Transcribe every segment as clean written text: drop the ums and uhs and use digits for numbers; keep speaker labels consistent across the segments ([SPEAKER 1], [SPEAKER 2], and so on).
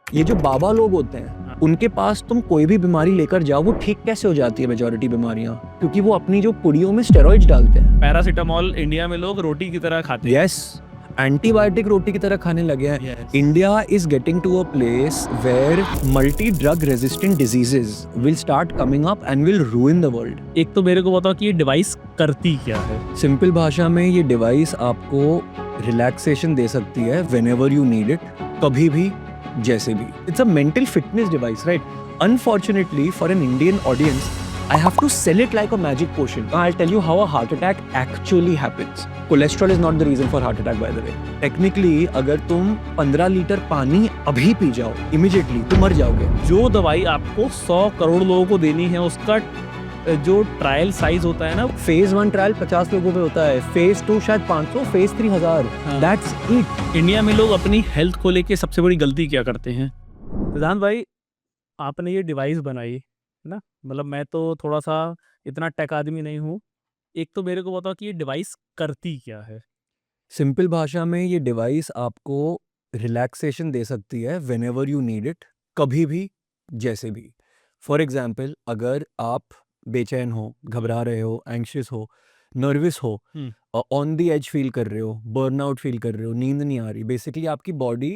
[SPEAKER 1] ये जो बाबा लोग होते हैं उनके पास तुम कोई भी बीमारी लेकर जाओ, वो ठीक कैसे हो जाती है मेजॉरिटी बीमारियां? क्योंकि वो अपनी जो पुड़ियों में स्टेरॉइड्स डालते हैं।
[SPEAKER 2] पैरासीटामोल इंडिया में लोग रोटी की तरह खाते हैं।
[SPEAKER 1] यस, एंटीबायोटिक रोटी की तरह खाने लगे हैं।
[SPEAKER 2] Yes.
[SPEAKER 1] India is getting to a place where multi drug resistant diseases will start coming up and will ruin the world.
[SPEAKER 2] एक तो मेरे को बताओ कि ये डिवाइस करती क्या है।
[SPEAKER 1] सिंपल भाषा में ये डिवाइस आपको रिलैक्सेशन दे सकती है व्हेनेवर यू नीड इट, कभी भी, जैसे भी। It's a mental fitness device, right? Unfortunately for an Indian audience I have to sell it like a magic potion. I'll tell you how a heart attack actually happens. Cholesterol is not the reason for heart attack, by the way. Technically, अगर तुम 15 litre पानी अभी P जाओ, immediately तुम मर जाओगे।
[SPEAKER 2] जो दवाई आपको 100 करोड़ लोगों को देनी है, उसका जो ट्रायल साइज होता है ना,
[SPEAKER 1] फेज 1 ट्रायल 50 लोगों पे होता है, फेज 2 शायद 500, फेज 3 1000। That's it.
[SPEAKER 2] इंडिया में लोग अपनी हेल्थ को लेके सबसे बड़ी गलती क्या करते हैं? प्रधान भाई, आपने ये डिवाइस बनाई ना, मतलब मैं तो थोड़ा सा इतना टेक आदमी नहीं हूँ। एक तो मेरे को बताओ कि ये डिवाइस करती क्या है।
[SPEAKER 1] सिंपल भाषा में ये डिवाइस आपको रिलैक्सेशन दे सकती है व्हेनेवर यू नीड इट, कभी भी, जैसे भी। फॉर एग्जाम्पल, अगर आप बेचैन हो, घबरा रहे हो, एंग्शियस हो, नर्वस हो, ऑन द एज फील कर रहे हो, बर्नआउट फील कर रहे हो, नींद नहीं आ रही, बेसिकली आपकी बॉडी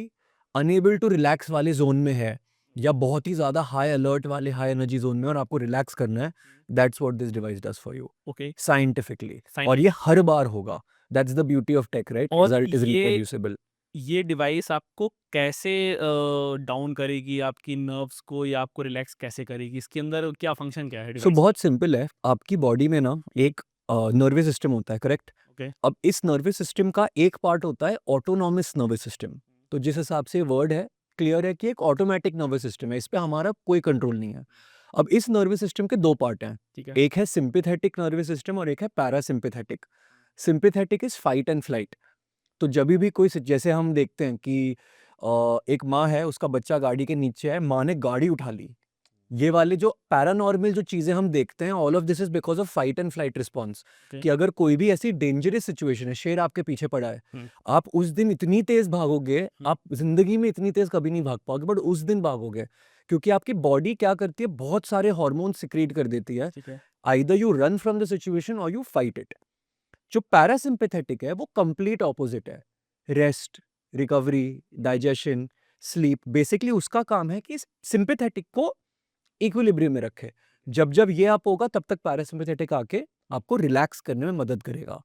[SPEAKER 1] अनएबल टू रिलैक्स वाले जोन में है, या बहुत ही ज्यादा हाई अलर्ट वाले हाई एनर्जी जोन में, और आपको रिलैक्स करना है, that's what this device does for you,
[SPEAKER 2] okay.
[SPEAKER 1] Scientifically. और ये हर बार होगा। That's the beauty of tech, right?
[SPEAKER 2] और
[SPEAKER 1] Result is
[SPEAKER 2] ये
[SPEAKER 1] reproducible.
[SPEAKER 2] ये डिवाइस आपको कैसे डाउन करेगी आपकी नर्व्स को, या आपको रिलैक्स कैसे करेगी? इसके अंदर क्या फंक्शन क्या है
[SPEAKER 1] So
[SPEAKER 2] डिवाइस?
[SPEAKER 1] बहुत सिंपल है। आपकी बॉडी में ना एक नर्वस सिस्टम होता है, करेक्ट?
[SPEAKER 2] ओके।
[SPEAKER 1] अब इस नर्वस सिस्टम का एक पार्ट होता है ऑटोनॉमस नर्वस सिस्टम। तो जिस हिसाब से वर्ड है, क्लियर है कि एक ऑटोमेटिक नर्वस सिस्टम है, इस पे हमारा कोई कंट्रोल नहीं है। अब इस नर्वस सिस्टम के दो पार्ट हैं,
[SPEAKER 2] ठीक है।
[SPEAKER 1] एक है सिंपैथेटिक नर्वस सिस्टम और एक है parasympathetic. Sympathetic is fight and flight. तो जब भी कोई जैसे हम देखते हैं कि एक माँ है, उसका बच्चा गाड़ी के नीचे है, माँ ने गाड़ी उठा ली, ये वाले जो पैरानॉर्मल जो चीजें हम देखते हैं, all of this is because of fight and flight response. कि अगर कोई भी ऐसी डेंजरस सिचुएशन है, शेर आपके पीछे पड़ा है, आप उस दिन इतनी तेज भागोगे, आप जिंदगी में इतनी तेज कभी नहीं भाग पाओगे, बट उस दिन भागोगे, क्योंकि आपकी बॉडी क्या करती है, बहुत सारे हार्मोन सिक्रीट कर देती है। Either you run from the situation और यू फाइट इट। जो पैरासिम्पैथेटिक है वो कंप्लीट ऑपोजिट है। Rest, recovery, digestion, sleep, basically उसका काम है कि सिंपैथेटिक को इक्विलिब्रियम में रखे। जब जब ये आप होगा, तब तक पैरासिम्पैथेटिक आके आपको रिलैक्स करने में मदद करेगा।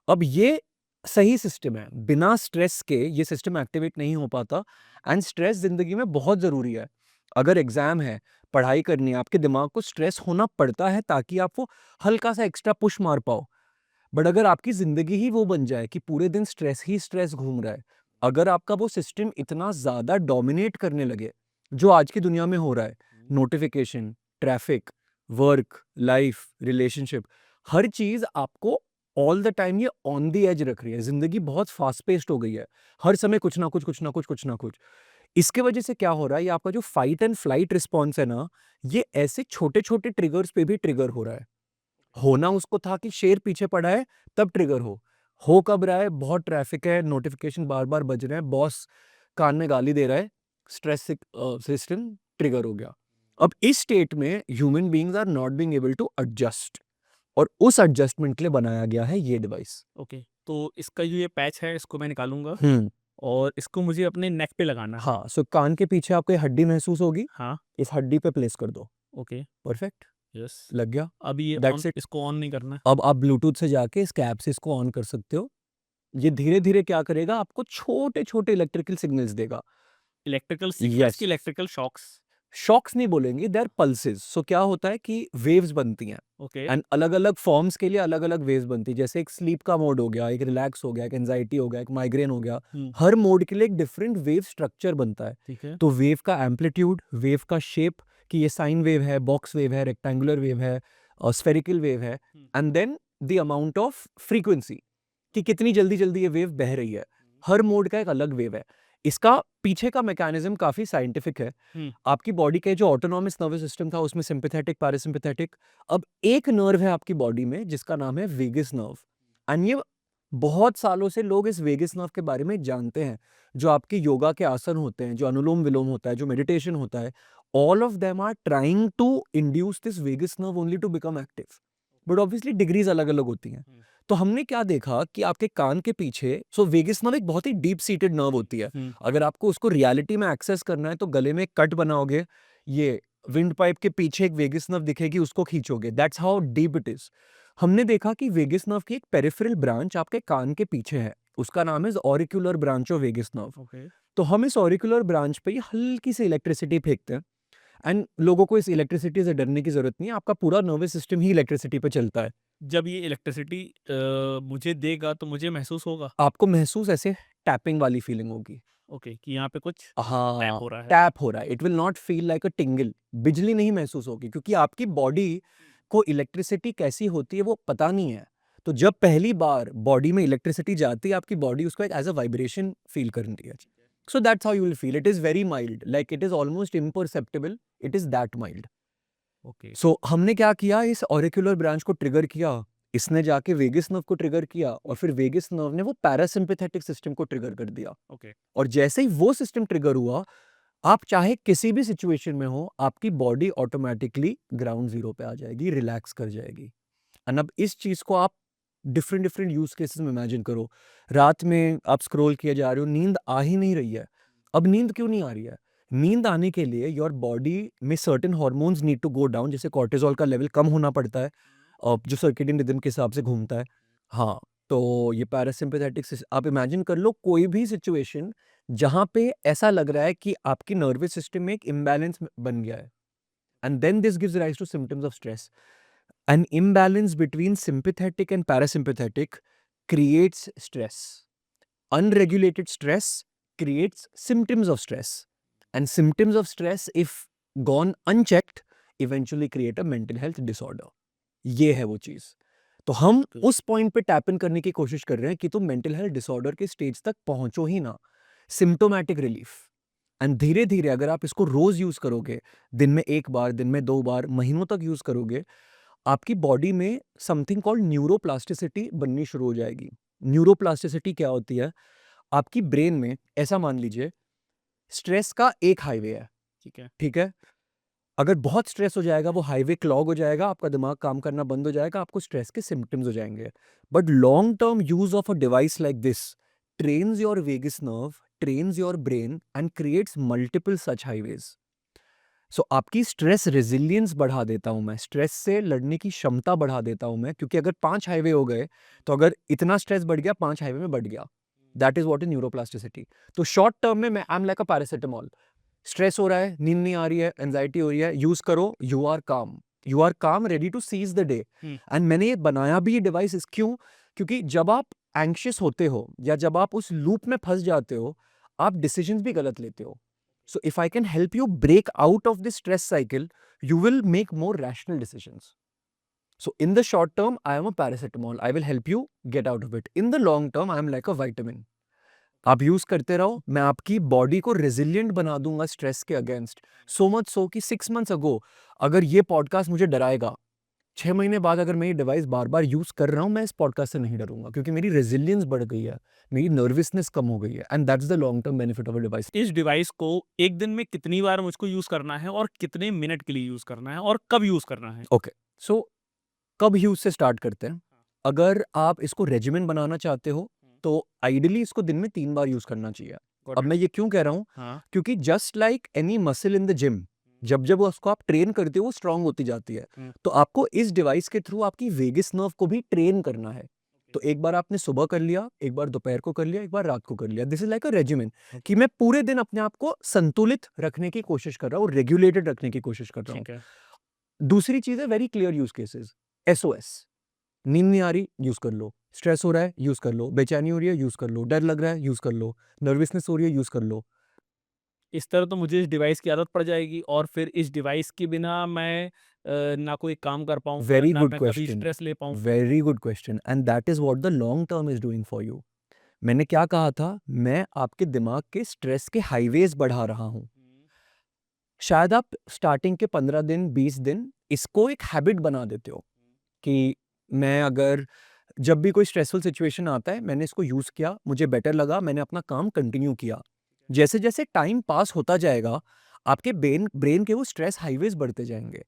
[SPEAKER 1] अब ये सही सिस्टम है, बिना स्ट्रेस के ये सिस्टम एक्टिवेट नहीं हो पाता, एंड स्ट्रेस जिंदगी में बहुत जरूरी है। अगर एग्जाम है, पढ़ाई करनी है, आपके दिमाग को स्ट्रेस होना पड़ता है ताकि आप वो हल्का सा एक्स्ट्रा पुश मार पाओ। बट अगर आपकी जिंदगी ही वो बन जाए कि पूरे दिन स्ट्रेस ही स्ट्रेस घूम रहा है, अगर आपका वो सिस्टम इतना ज्यादा डोमिनेट करने लगे, जो आज की दुनिया में हो रहा है, notification, traffic, work, life, relationship, हर चीज आपको ऑल द टाइम ये ऑन द एज रख रही है। जिंदगी बहुत फास्ट पेस्ड हो गई है, हर समय कुछ ना कुछ, कुछ ना कुछ, कुछ ना कुछ। इसके वजह से क्या हो रहा है, ये आपका जो फाइट एंड फ्लाइट रिस्पॉन्स है ना, ये ऐसे छोटे छोटे ट्रिगर्स पे भी ट्रिगर हो रहा है। होना उसको था कि शेर पीछे पड़ा है, तब ट्रिगर हो कब रहा है, बहुत ट्रैफिक है, नोटिफिकेशन बार बार बज रहे हैं, बॉस कान में गाली दे रहा है, स्ट्रेस सिस्टम ट्रिगर हो गया। अब इस स्टेट में human beings are not being able to adjust, और उस एडजस्टमेंट के लिए बनाया गया है ये डिवाइस।
[SPEAKER 2] ओके, तो इसका जो ये पैच है, इसको मैं निकालूंगा
[SPEAKER 1] हम्म
[SPEAKER 2] और इसको मुझे अपने नेक पे लगाना है।
[SPEAKER 1] हाँ, सो कान के पीछे आपको ये हड्डी महसूस होगी,
[SPEAKER 2] हाँ।
[SPEAKER 1] इस हड्डी पे प्लेस कर दो।
[SPEAKER 2] ओके।
[SPEAKER 1] Perfect,
[SPEAKER 2] yes.
[SPEAKER 1] लग गया।
[SPEAKER 2] अब ये
[SPEAKER 1] दैट्स इट।
[SPEAKER 2] इसको ऑन नहीं करना है।
[SPEAKER 1] अब आप ब्लूटूथ से जाके इस ऐप से इसको ऑन कर सकते हो। ये धीरे धीरे क्या करेगा, आपको छोटे छोटे इलेक्ट्रिकल सिग्नल्स देगा।
[SPEAKER 2] इलेक्ट्रिकल सिग्नल्स की
[SPEAKER 1] यस,
[SPEAKER 2] इलेक्ट्रिकल शॉक्स।
[SPEAKER 1] शॉक्स नहीं बोलेंगे, दे आर पल्सेस। सो क्या होता है कि वेव्स बनती हैं,
[SPEAKER 2] ओके।
[SPEAKER 1] एंड अलग अलग फॉर्म्स के लिए अलग अलग वेव्स बनती है। जैसे एक स्लीप का मोड हो गया, एक रिलैक्स हो गया, एक एंजाइटी हो गया, एक माइग्रेन हो गया। हर मोड के लिए एक डिफरेंट वेव स्ट्रक्चर बनता है।
[SPEAKER 2] ठीक है।
[SPEAKER 1] तो वेव का एम्पलीट्यूड, वेव का शेप, कि ये साइन वेव है, बॉक्स वेव है, रेक्टेंगुलर वेव है, स्फेरिकल वेव है, and then the amount of frequency, कि कितनी जल्दी जल्दी ये वेव बह रही है। हर मोड का एक अलग वेव है। इसका पीछे का मैकेनिज्म काफी साइंटिफिक है। आपकी बॉडी के जो ऑटोनॉमस नर्वस सिस्टम था, उसमें सिंपैथेटिक, पैरासिम्पैथेटिक, अब एक नर्व है आपकी बॉडी में जिसका नाम है वेगस नर्व, एंड ये बहुत सालों से लोग इस वेगस नर्व के बारे में जानते हैं। जो आपके योगा के आसन होते हैं, जो अनुलोम विलोम होता है, जो मेडिटेशन होता है, all of them are trying to induce this vagus nerve only to become active. But obviously degrees अलग अलग होती हैं। तो हमने क्या देखा कि आपके कान के पीछे, सो वेगस नर्व एक बहुत ही डीप सीटेड नर्व होती है। अगर आपको उसको रियलिटी में एक्सेस करना है तो गले में एक कट बनाओगे, ये विंड पाइप के पीछे एक वेगस नर्व दिखेगी, उसको खींचोगे, that's how deep it is. हमने देखा कि वेगस नर्व की एक पेरिफेरल ब्रांच आपके कान के पीछे है, उसका नाम है auricular branch of vagus nerve.
[SPEAKER 2] Okay.
[SPEAKER 1] तो हम इस ऑरिकुलर ब्रांच पे ये हल्की सी इलेक्ट्रिसिटी फेंकते हैं, एंड लोगों को इस इलेक्ट्रिसिटी से डरने की जरूरत नहीं है, आपका पूरा नर्वस सिस्टम ही इलेक्ट्रिसिटी पे चलता है।
[SPEAKER 2] जब ये इलेक्ट्रिसिटी मुझे देगा तो मुझे महसूस होगा?
[SPEAKER 1] आपको महसूस ऐसे टैपिंग वाली फीलिंग होगी।
[SPEAKER 2] ओके, कि यहाँ पे कुछ टैप
[SPEAKER 1] हाँ,
[SPEAKER 2] हो रहा है।
[SPEAKER 1] टैप हो रहा है, it will not feel like a tingle, बिजली नहीं महसूस होगी, क्योंकि आपकी बॉडी को इलेक्ट्रिसिटी कैसी होती है वो पता नहीं है। तो जब पहली बार बॉडी में इलेक्ट्रिसिटी जाती है, आपकी बॉडी उसको एक एज अ वाइब्रेशन फील करती है। So that's how you will feel, it is very mild, like it is almost imperceptible, it is that mild.
[SPEAKER 2] Okay.
[SPEAKER 1] So हमने क्या किया, इस ऑरिकुलर ब्रांच को ट्रिगर किया, इसने जाके वेगस नर्व को ट्रिगर किया, और फिर वेगस नर्व ने वो पैरासिम्पैथेटिक सिस्टम को ट्रिगर कर दिया।
[SPEAKER 2] ओके।
[SPEAKER 1] और जैसे ही वो सिस्टम ट्रिगर हुआ, आप चाहे किसी भी सिचुएशन में हो, आपकी बॉडी ऑटोमेटिकली ग्राउंड जीरो पे आ जाएगी, रिलैक्स कर जाएगी। एंड अब इस चीज को आप डिफरेंट डिफरेंट यूज केसेस में इमेजिन करो। रात में आप स्क्रॉल किए जा रहे हो, नींद आ ही नहीं रही है। अब नींद क्यों नहीं आ रही है? नींद आने के लिए योर बॉडी में certain hormones need to go down, जैसे कॉर्टिसोल का लेवल कम होना पड़ता है, जो सर्केडियन रिदम के हिसाब से घूमता है। हाँ, तो ये पैरासिम्पैथेटिक आप इमेजिन कर लो कोई भी सिचुएशन जहां पे ऐसा लग रहा है कि आपकी नर्वस सिस्टम में एक इम्बैलेंस बन गया है, and then this gives rise to symptoms of stress. An imbalance between sympathetic and parasympathetic creates stress. Unregulated stress creates symptoms of stress. And symptoms of stress, if gone unchecked, eventually create a mental health disorder. ये है वो चीज। तो हम
[SPEAKER 2] Okay.
[SPEAKER 1] उस point पे tap in करने की कोशिश कर रहे हैं कि तुम मेंटल हेल्थ डिसऑर्डर के स्टेज तक पहुंचो ही ना। Symptomatic relief. एंड धीरे धीरे अगर आप इसको रोज यूज करोगे, दिन में एक बार, दिन में 2 बार, महीनों तक यूज करोगे, आपकी बॉडी में समथिंग कॉल्ड न्यूरोप्लास्टिसिटी बननी शुरू हो जाएगी। न्यूरोप्लास्टिसिटी क्या होती है? आपकी ब्रेन में, ऐसा मान लीजिए, स्ट्रेस का एक हाईवे है,
[SPEAKER 2] ठीक है।
[SPEAKER 1] ठीक है? अगर बहुत स्ट्रेस हो जाएगा, वो हाईवे क्लॉग हो जाएगा, आपका दिमाग काम करना बंद हो जाएगा, आपको स्ट्रेस के सिम्टम्स हो जाएंगे। But long term use of a device like this trains your vagus nerve, trains your brain and creates multiple such highways. So आपकी स्ट्रेस रेजिलियंस बढ़ा देता हूं मैं, स्ट्रेस से लड़ने की क्षमता बढ़ा देता हूं मैं, क्योंकि अगर 5 हाईवे हो गए, तो अगर इतना स्ट्रेस बढ़ गया, 5 हाईवे में बढ़ गया। That is what is neuroplasticity. तो शॉर्ट टर्म में मैं आई am like a paracetamol. Stress हो रहा है, नींद नहीं आ रही है, एंजाइटी हो रही है, यूज करो, you are calm, ready to seize the day. And मैंने ये बनाया भी ये डिवाइस इस क्यों, क्योंकि जब आप एंग्शियस होते हो या जब आप उस लूप में फंस जाते हो, आप डिसीजंस भी गलत लेते हो। So if I can help you break out of this stress cycle, you will make more rational decisions. So in the short term, I am a paracetamol. I will help you get out of it. In the long term, I am like a vitamin. आप use करते रहो, मैं आपकी body को resilient बना दूंगा stress के against. So much so कि 6 months अगो अगर ये पॉडकास्ट मुझे डराएगा, 6 महीने बाद अगर मैं ये डिवाइस बार बार यूज कर रहा हूं, मैं इस पॉडकास्ट से नहीं डरूंगा, क्योंकि मेरी रेजिलियंस बढ़ गई है, मेरी नर्वसनेस कम हो गई है, and that's the long term benefit of a device.
[SPEAKER 2] इस डिवाइस को एक दिन में कितनी बार मुझको यूज करना है और कितने मिनट के लिए यूज करना है और कब यूज करना है?
[SPEAKER 1] ओके, सो कब यूज से स्टार्ट करते हैं? अगर आप इसको रेजिमेंट बनाना चाहते हो, तो आइडियली इसको दिन में 3 बार यूज करना चाहिए।
[SPEAKER 2] Got
[SPEAKER 1] अब
[SPEAKER 2] it.
[SPEAKER 1] मैं ये क्यों कह रहा हूँ?
[SPEAKER 2] हाँ।
[SPEAKER 1] क्योंकि just like any muscle in the gym, जब जब उसको आप ट्रेन करते हो, वो स्ट्रांग होती जाती है। तो आपको इस डिवाइस के थ्रू आपकी वेगस नर्व को भी ट्रेन करना है। तो एक बार आपने सुबह कर लिया, एक बार दोपहर को कर लिया, एक बार रात को कर लिया। This is like a regimen, कि मैं पूरे दिन अपने आप को संतुलित रखने की कोशिश कर रहा हूँ, रेगुलेटेड रखने की कोशिश कर रहा हूँ।
[SPEAKER 2] ठीक है।
[SPEAKER 1] दूसरी चीज है very clear use cases. SOS, नींद नहीं आ रही, यूज कर लो। स्ट्रेस हो रहा है, यूज कर लो। बेचैनी हो रही है, यूज कर लो। डर लग रहा है, यूज कर लो। नर्वसनेस हो रही है, यूज कर लो।
[SPEAKER 2] इस तरह तो मुझे इस डिवाइस की आदत पड़ जाएगी और फिर इस डिवाइस के बिना मैं ना कोई काम कर पाऊंगा,
[SPEAKER 1] वेरी
[SPEAKER 2] ना
[SPEAKER 1] गुड
[SPEAKER 2] मैं कभी
[SPEAKER 1] क्वेश्चन,
[SPEAKER 2] स्ट्रेस ले पाऊं।
[SPEAKER 1] Very good question, and that is what the long term is doing for you. मैंने क्या कहा था? मैं आपके दिमाग के स्ट्रेस के हाईवेज बढ़ा रहा हूं। शायद आप स्टार्टिंग के 15 दिन, 20 दिन इसको एक हैबिट बना देते हो कि मैं अगर जब भी कोई स्ट्रेसफुल सिचुएशन आता है, मैंने इसको यूज़ किया, मुझे बेटर लगा, मैंने अपना काम कंटिन्यू किया। जैसे-जैसे टाइम पास होता जाएगा, आपके ब्रेन ब्रेन के वो स्ट्रेस हाईवेज़ बढ़ते जाएँगे।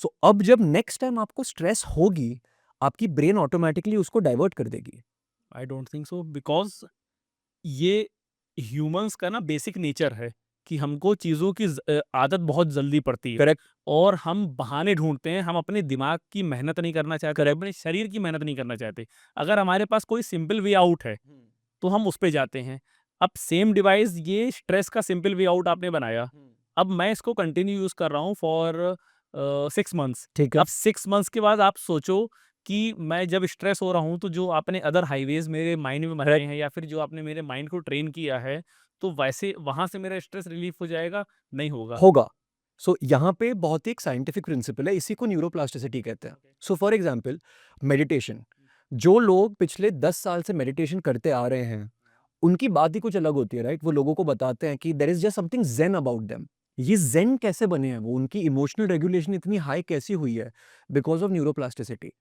[SPEAKER 1] सो अब जब नेक्स्ट टाइम आपको स्ट्रेस होगी, आपकी ब्रेन ऑटोमैटिकली उसको डाइवर्ट कर देगी।
[SPEAKER 2] I don't think so, because ये ह्यूमंस का ना बेसिक नेचर है कि हमको चीज़ों की आदत बहुत जल्दी पड़ती है
[SPEAKER 1] करेक्ट,
[SPEAKER 2] और हम बहाने ढूँढते हैं, हम अपने दिमाग की मेहनत नहीं करना चाहते,
[SPEAKER 1] करेक्ट।
[SPEAKER 2] अपने शरीर की मेहनत नहीं करना चाहते। अगर हमारे पास कोई सिंपल वे आउट है, तो हम उस पे जाते हैं। अब सेम डिवाइस ये स्ट्रेस का सिंपल वे आउट आपने बनाया, अब मैं इसको कंटिन्यू यूज़ कर रहा हूँ फॉर 6 मंथ्स।
[SPEAKER 1] ठीक है।
[SPEAKER 2] अब 6 मंथ्स के बाद आप सोचो कि मैं जब स्ट्रेस हो रहा हूँ, तो जो आपने अदर हाईवेज़ मेरे माइंड में बनाए हैं या फिर जो आपने मेरे माइंड को ट्रेन किया है, तो वैसे वहाँ से मेरा स्ट्रेस रिलीफ़ हो जाएगा? नहीं होगा।
[SPEAKER 1] होगा। सो यहाँ पे बहुत ही एक साइंटिफिक प्रिंसिपल है, इसी को न्यूरोप्लास्टिसिटी कहते हैं। सो फॉर एग्जांपल मेडिटेशन, जो लोग पिछले 10 साल से मेडिटेशन करते आ रहे हैं, उनकी बात ही कुछ अलग होती है, राइट? वो लोगों को बताते हैं कि there is just something zen about them. ये ज़ेन कैसे बने हैं वो? उनकी इमोशनल रेगुलेशन इतनी हाई कैसी हुई है? Because of neuroplasticity.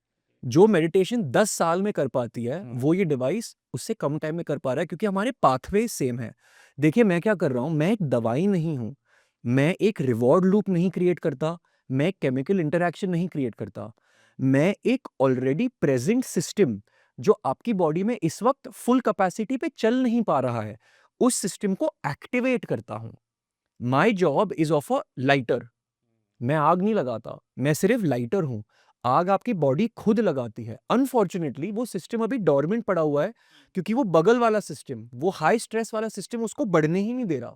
[SPEAKER 1] जो मेडिटेशन 10 साल में कर पाती है, वो ये डिवाइस उससे कम टाइम में कर पा रहा है क्योंकि हमारे पाथवे सेम है। देखिए मैं क्या कर रहा हूँ, मैं एक दवाई नहीं हूँ, मैं एक रिवॉर्ड लूप नहीं क्रिएट करता, मैं एक केमिकल इंटरैक्शन नहीं क्रिएट करता। मैं एक ऑलरेडी प्रेज़ेंट सिस्टम जो आपकी बॉडी में इस वक़्त फुल कैपेसिटी पे चल नहीं पा रहा है, उस सिस्टम को एक्टिवेट करता हूँ। My job is of a lighter. मैं आग नहीं लगाता, मैं सिर्फ लाइटर हूँ। आग आपकी बॉडी खुद लगाती है। अनफॉर्च्युनेटली वो सिस्टम अभी डोरमेंट पड़ा हुआ है क्योंकि वो बगल वाला सिस्टम, वो हाई स्ट्रेस वाला सिस्टम उसको बढ़ने ही नहीं दे रहा।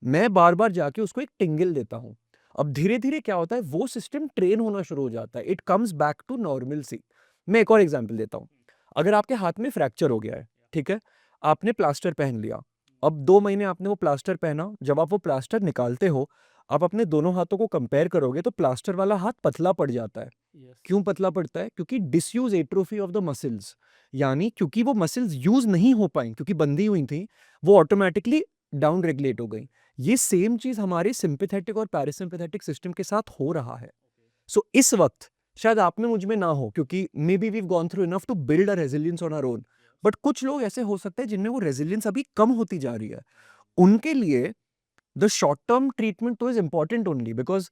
[SPEAKER 1] मैं बार-बार जाके उसको एक टिंगल देता हूँ। अब धीरे-धीरे क्या होता है, वो सिस्टम ट्रेन होना शुरू हो जाता है। It comes back to normalcy. मैं एक और एग्ज़ाम्पल देता हूँ। अगर आपके हाथ में फ्रैक्चर हो गया है, ठीक है? आपने प्लास्टर पहन लिया। अब 2 महीने आपने वो प्लास्टर पहना, जब आप वो प्लास्टर निकालते हो, आप अपने दोनों हाथों को कंपेयर करोगे तो प्लास्टर वाला हाथ पतला पड़ जाता है।
[SPEAKER 2] यस।
[SPEAKER 1] क्यों पतला पड़ता है? क्योंकि disuse atrophy of the muscles, यानी क्योंकि वो मसल्स यूज़ नहीं हो पाई क्योंकि बंधी हुई थी, वो ऑटोमैटिकली डाउन रेगुलेट हो गई। ये सेम चीज़ हमारे सिम्पैथेटिक और पैरासिम्पैथेटिक सिस्टम के साथ हो रहा है। सो इस वक़्त शायद आप में मुझ में ना हो क्योंकि maybe we have gone through enough to build a resilience on our own. But कुछ लोग ऐसे हो सकते हैं जिनमें वो रेज़िलियंस अभी कम होती जा रही है। उनके लिए द शॉर्ट टर्म ट्रीटमेंट तो इज़ इम्पोर्टेंट ओनली बिकॉज़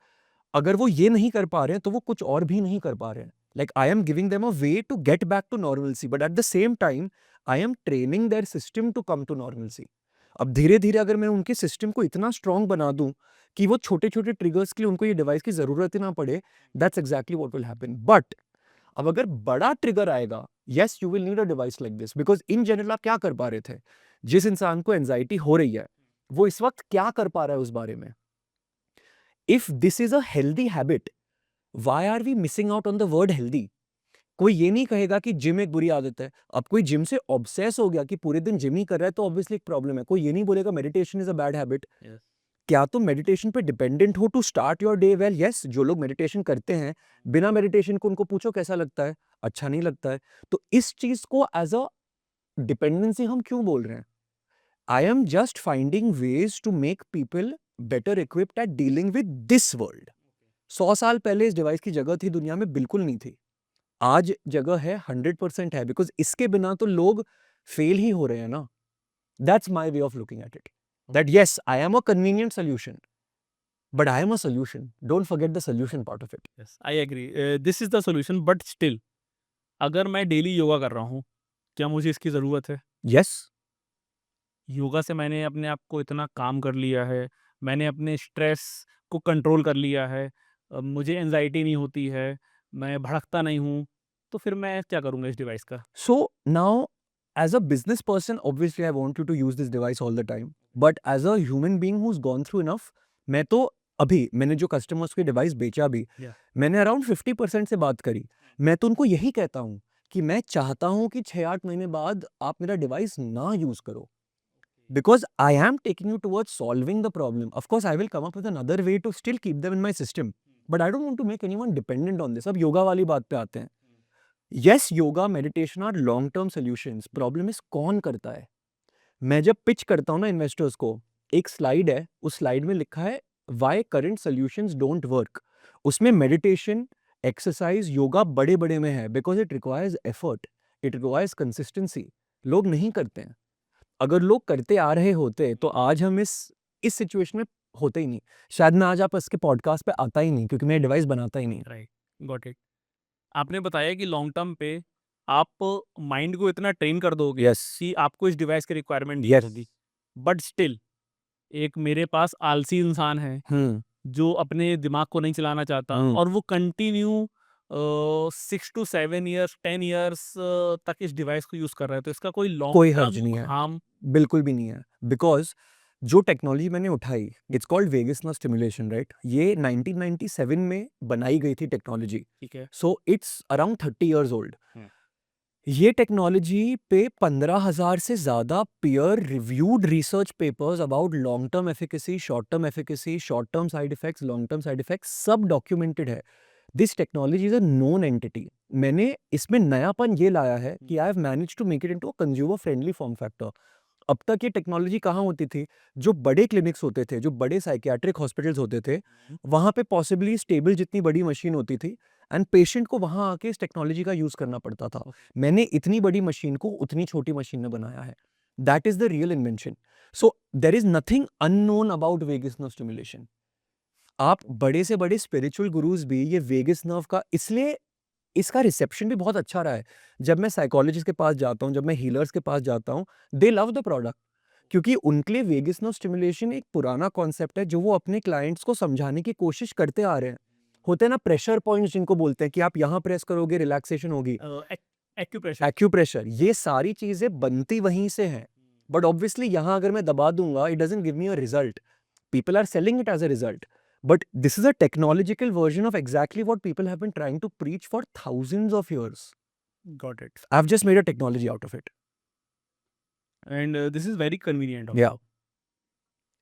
[SPEAKER 1] अगर वो ये नहीं कर पा रहे हैं, तो वो कुछ और भी नहीं कर पा रहे हैं। Like I am giving them a way to get back to normalcy but at the same time I am training their system to come to normalcy. अब धीरे-धीरे अगर मैं उनके सिस्टम को इतना स्ट्रॉन्ग बना दूँ कि वो छोटे-छोटे ट्रिगर्स के लिए उनको ये डिवाइस की ज़रूरत ही ना पड़े, that's exactly what will happen. But अब अगर बड़ा ट्रिगर आएगा, yes you will need a device like this because in general आप क्या कर पा रहे थे? जिस इंसान को एंग्ज़ायटी हो रही है, वो इस वक़्त क्या कर पा रहा है उस बारे में? If this is a healthy habit, why are we missing out on the word healthy? कोई ये नहीं कहेगा कि जिम एक बुरी आदत है। अब कोई जिम से ऑब्सेस हो गया कि पूरे दिन जिम ही कर रहा है तो ऑब्वियसली एक प्रॉब्लम है। कोई ये नहीं बोलेगा meditation is a bad habit.
[SPEAKER 2] Yes.
[SPEAKER 1] क्या तुम मेडिटेशन पे डिपेंडेंट हो to start your day well? Yes, जो लोग मेडिटेशन करते हैं, बिना मेडिटेशन को उनको पूछो कैसा लगता है? अच्छा नहीं लगता है। तो इस चीज़ को एज़ अ डिपेंडेंसी हम क्यों बोल रहे हैं? I am just finding ways to make people better equipped at dealing with this world. 100 साल पहले इस डिवाइस की जगह थी दुनिया में बिल्कुल नहीं थी। आज जगह है 100% है बिकॉज़ इसके बिना तो लोग फेल ही हो रहे हैं ना। That's my way of looking at it. That yes I am a convenient solution but I am a solution. Don't forget the solution part of it.
[SPEAKER 2] Yes, I agree, this is the solution, but still अगर मैं daily yoga कर रहा हूँ, क्या मुझे इसकी ज़रूरत है?
[SPEAKER 1] येस,
[SPEAKER 2] योगा से मैंने अपने आप को इतना काम कर लिया है, मैंने अपने स्ट्रेस को कंट्रोल कर लिया है, मुझे एंग्ज़ायटी नहीं होती है, मैं भड़कता नहीं हूँ, तो फिर मैं क्या करूँगा इस डिवाइस का?
[SPEAKER 1] So now as a business person obviously I want you to use this device all the time but as a human being who has gone through enough मैं तो अभी मैंने जो कस्टमर्स को डिवाइस बेचा भी,
[SPEAKER 2] या
[SPEAKER 1] मैंने अराउंड 50% से बात करी। मैं तो उनको यही कहता हूँ कि मैं चाहता हूँ कि 6-8 महीने बाद आप मेरा डिवाइस ना यूज़ करो। Because I am taking you towards solving the problem. Of course, I will come up with another way to still keep them in my system. But I don't want to make anyone dependent on this. अब योगा वाली बात पे आते हैं। Yes, yoga, meditation are long term solutions. Problem is कौन करता है? मैं जब पिच करता हूँ ना इन्वेस्टर्स को, एक स्लाइड है, उस स्लाइड में लिखा है why current solutions don't work. उसमें मेडिटेशन, एक्सरसाइज, योगा बड़े-बड़े में है because it requires effort. It requires consistency. लोग नहीं करते हैं। अगर लोग करते आ रहे होते तो आज हम इस सिचुएशन में होते ही नहीं। शायद मैं आज आप इसके पॉडकास्ट पे आता ही नहीं, क्योंकि मैं डिवाइस बनाता ही नहीं।
[SPEAKER 2] Right, got it. आपने बताया कि लॉन्ग टर्म पे आप माइंड को इतना ट्रेन कर दोगे
[SPEAKER 1] यस
[SPEAKER 2] कि आपको इस डिवाइस की रिक्वायरमेंट नहीं
[SPEAKER 1] यस
[SPEAKER 2] होगी, बट स्टिल एक मेरे पास आलसी इंसान है
[SPEAKER 1] हम्म
[SPEAKER 2] जो अपने दिमाग को नहीं चलाना चाहता
[SPEAKER 1] हम्म
[SPEAKER 2] और वो कंटिन्यू 6 to 7 years 10 years तक इस डिवाइस को यूज कर रहा है, तो इसका कोई लॉन्ग
[SPEAKER 1] कोई हर्ज
[SPEAKER 2] टर्म
[SPEAKER 1] नहीं है,
[SPEAKER 2] हार्म?
[SPEAKER 1] बिल्कुल भी नहीं है। बिकॉज जो टेक्नोलॉजी मैंने उठाई, it's called vagus nerve stimulation, right? ये 1997 में बनाई गई थी टेक्नोलॉजी।
[SPEAKER 2] ठीक है।
[SPEAKER 1] So it's around 30 years old।
[SPEAKER 2] Hmm.
[SPEAKER 1] ये टेक्नोलॉजी पे 15,000 से ज़्यादा peer reviewed research papers about long term efficacy, short term side effects, long term side effects सब डॉक्यूमेंटेड है। This technology is a known entity. मैंने इसमें नयापन ये लाया है कि I have manage to make it into a consumer friendly form factor. अब तक ये टेक्नोलॉजी कहाँ होती थी? जो बड़े क्लिनिक्स होते थे, जो बड़े साइकियाट्रिक हॉस्पिटल्स होते थे, वहाँ पे पॉसिबली स्टेबल जितनी बड़ी मशीन होती थी एंड पेशेंट को वहाँ आके इस टेक्नोलॉजी का यूज़ करना पड़ता था। मैंने इतनी बड़ी मशीन को उतनी छोटी मशीन में बनाया है। That is the real invention. So there is nothing unknown about vagus nerve stimulation. आप बड़े से बड़े स्पिरिचुअल गुरुज भी ये वेगस नर्व का, इसलिए इसका रिसेप्शन भी बहुत अच्छा रहा है। जब मैं साइकोलॉजिस्ट के पास जाता हूँ, जब मैं हीलर्स के पास जाता हूँ, दे लव द प्रोडक्ट, क्योंकि उनके लिए वेगस नर्व स्टिमुलेशन एक पुराना कॉन्सेप्ट है जो वो अपने क्लाइंट्स को समझाने की कोशिश करते आ रहे हैं। होते हैं ना प्रेशर पॉइंट्स जिनको बोलते हैं कि आप यहाँ प्रेस करोगे रिलैक्सेशन होगी।
[SPEAKER 2] एक्यूप्रेशर।
[SPEAKER 1] एक्यूप्रेशर, ये सारी चीजें बनती वहीं से हैं। बट ऑब्वियसली यहाँ अगर मैं दबा दूंगा, it doesn't give me a result. People are selling it as a result. But this is a technological version of exactly what people have been trying to preach for thousands of years.
[SPEAKER 2] Got it.
[SPEAKER 1] I've just made a technology out of it.
[SPEAKER 2] And this is very convenient
[SPEAKER 1] Yeah.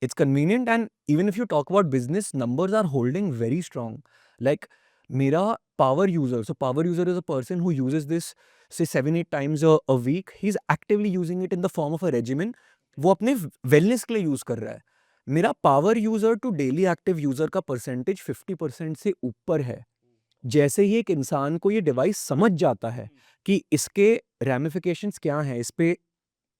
[SPEAKER 1] It's convenient, and even if you talk about business, numbers are holding very strong. Like Mera power user. So power user is a person who uses this say 7-8 times a week. He's actively using it in the form of a regimen. वो अपने wellness के लिए use कर रहा है। मेरा power user to daily active user का percentage 50% से ऊपर है। जैसे ही एक इंसान को ये डिवाइस समझ जाता है कि इसके रैमिफिकेशंस क्या हैं, इस पे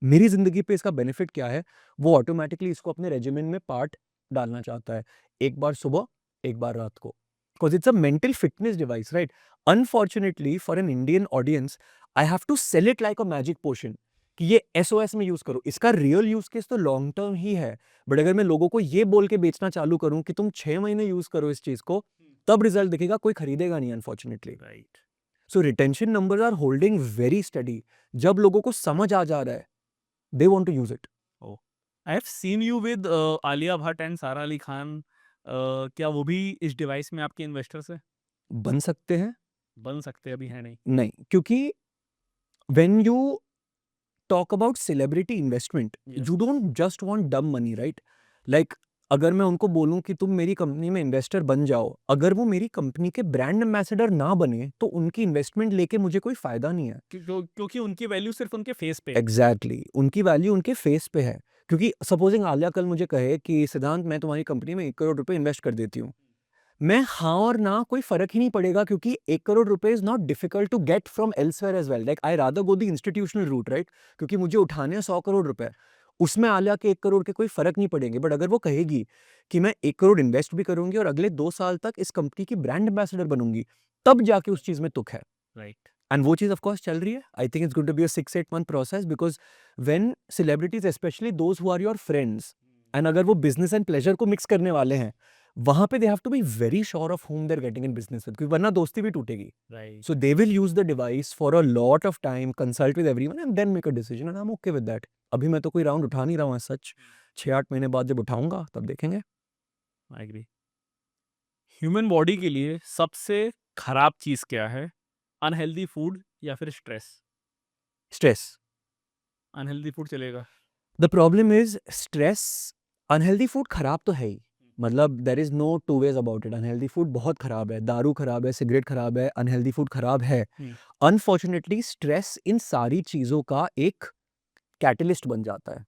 [SPEAKER 1] मेरी जिंदगी पे इसका बेनिफिट क्या है, वो ऑटोमेटिकली इसको अपने रेजिमेन में पार्ट डालना चाहता है। एक बार सुबह, एक बार रात को। Because it's a mental fitness device, right? Unfortunately for an Indian audience, I have to sell it like a magic potion कि ये एसओएस में यूज करो। इसका रियल यूज केस तो लॉन्ग टर्म ही है। बट अगर मैं लोगों को ये बोल के बेचना चालू करूं कि तुम 6 महीने यूज करो इस चीज को, तब रिजल्ट दिखेगा, कोई खरीदेगा नहीं unfortunately.
[SPEAKER 2] Right.
[SPEAKER 1] So retention numbers are holding very steady. जब लोगों को समझ आ जा रहा है, they want to use it.
[SPEAKER 2] I have seen you with Alia Bhatt and Sara Ali Khan. क्या वो भी इस डिवाइस में आपके इन्वेस्टर्स हैं?
[SPEAKER 1] बन सकते हैं?
[SPEAKER 2] बन सकते अभी है नहीं।
[SPEAKER 1] नहीं, क्योंकि when you talk about celebrity investment,
[SPEAKER 2] Yes.
[SPEAKER 1] You don't just want डम मनी, राइट? लाइक अगर मैं उनको बोलूं कि तुम मेरी कंपनी में इन्वेस्टर बन जाओ, अगर वो मेरी कंपनी के ब्रांड एम्बेसडर ना बने तो उनकी इन्वेस्टमेंट लेके मुझे कोई फायदा नहीं है।
[SPEAKER 2] क्योंकि उनकी वैल्यू सिर्फ उनके फेस पे है।
[SPEAKER 1] एग्जैक्टली उनकी वैल्यू उनके फेस पे है। क्योंकि सपोजिंग आलिया कल मुझे कहे कि सिद्धांत मैं तुम्हारी कंपनी में 1 करोड़ रुपए इन्वेस्ट कर देती हूँ, मैं हाँ और ना कोई फर्क ही नहीं पड़ेगा, क्योंकि 1 करोड़ रुपए is not difficult to get from elsewhere as well. Like I rather go the institutional route, right? क्योंकि मुझे उठाने हैं 100 करोड़ रुपए, उसमें आलिया के 1 करोड़ के कोई फर्क नहीं पड़ेंगे। बट अगर वो कहेगी कि मैं 1 करोड़ इन्वेस्ट भी करूंगी और अगले 2 साल तक इस कंपनी की ब्रांड एम्बेसडर बनूंगी, तब जाके उस चीज में तुक है।
[SPEAKER 2] राइट।
[SPEAKER 1] एंड वो चीज ऑफ कोर्स चल रही है। I think it's going to be a 6-8 month process, because when celebrities, specially those who are your friends, and अगर वो बिजनेस एंड प्लेजर को मिक्स करने वाले हैं, वहां पे they have to be very sure of whom they're getting in business with, क्योंकि वरना दोस्ती भी टूटेगी।
[SPEAKER 2] Right.
[SPEAKER 1] So they will use the device for a lot of time, consult with everyone and then make a decision, and I'm okay with that. अभी मैं तो कोई round उठा नहीं रहा हूँ सच। 6-8 महीने बाद जब उठाऊंगा तब देखेंगे।
[SPEAKER 2] I agree. ह्यूमन बॉडी के लिए सबसे खराब चीज क्या है? अनहेल्दी फूड या फिर स्ट्रेस?
[SPEAKER 1] स्ट्रेस।
[SPEAKER 2] अनहेल्दी फूड चलेगा।
[SPEAKER 1] The problem is stress. Unhealthy food खराब तो है ही, मतलब there is no two ways about it. Unhealthy food बहुत खराब है, दारू खराब है, सिगरेट खराब है, अनहेल्दी फूड खराब है। अनफॉर्चुनेटली स्ट्रेस इन सारी चीजों का एक कैटलिस्ट बन जाता है।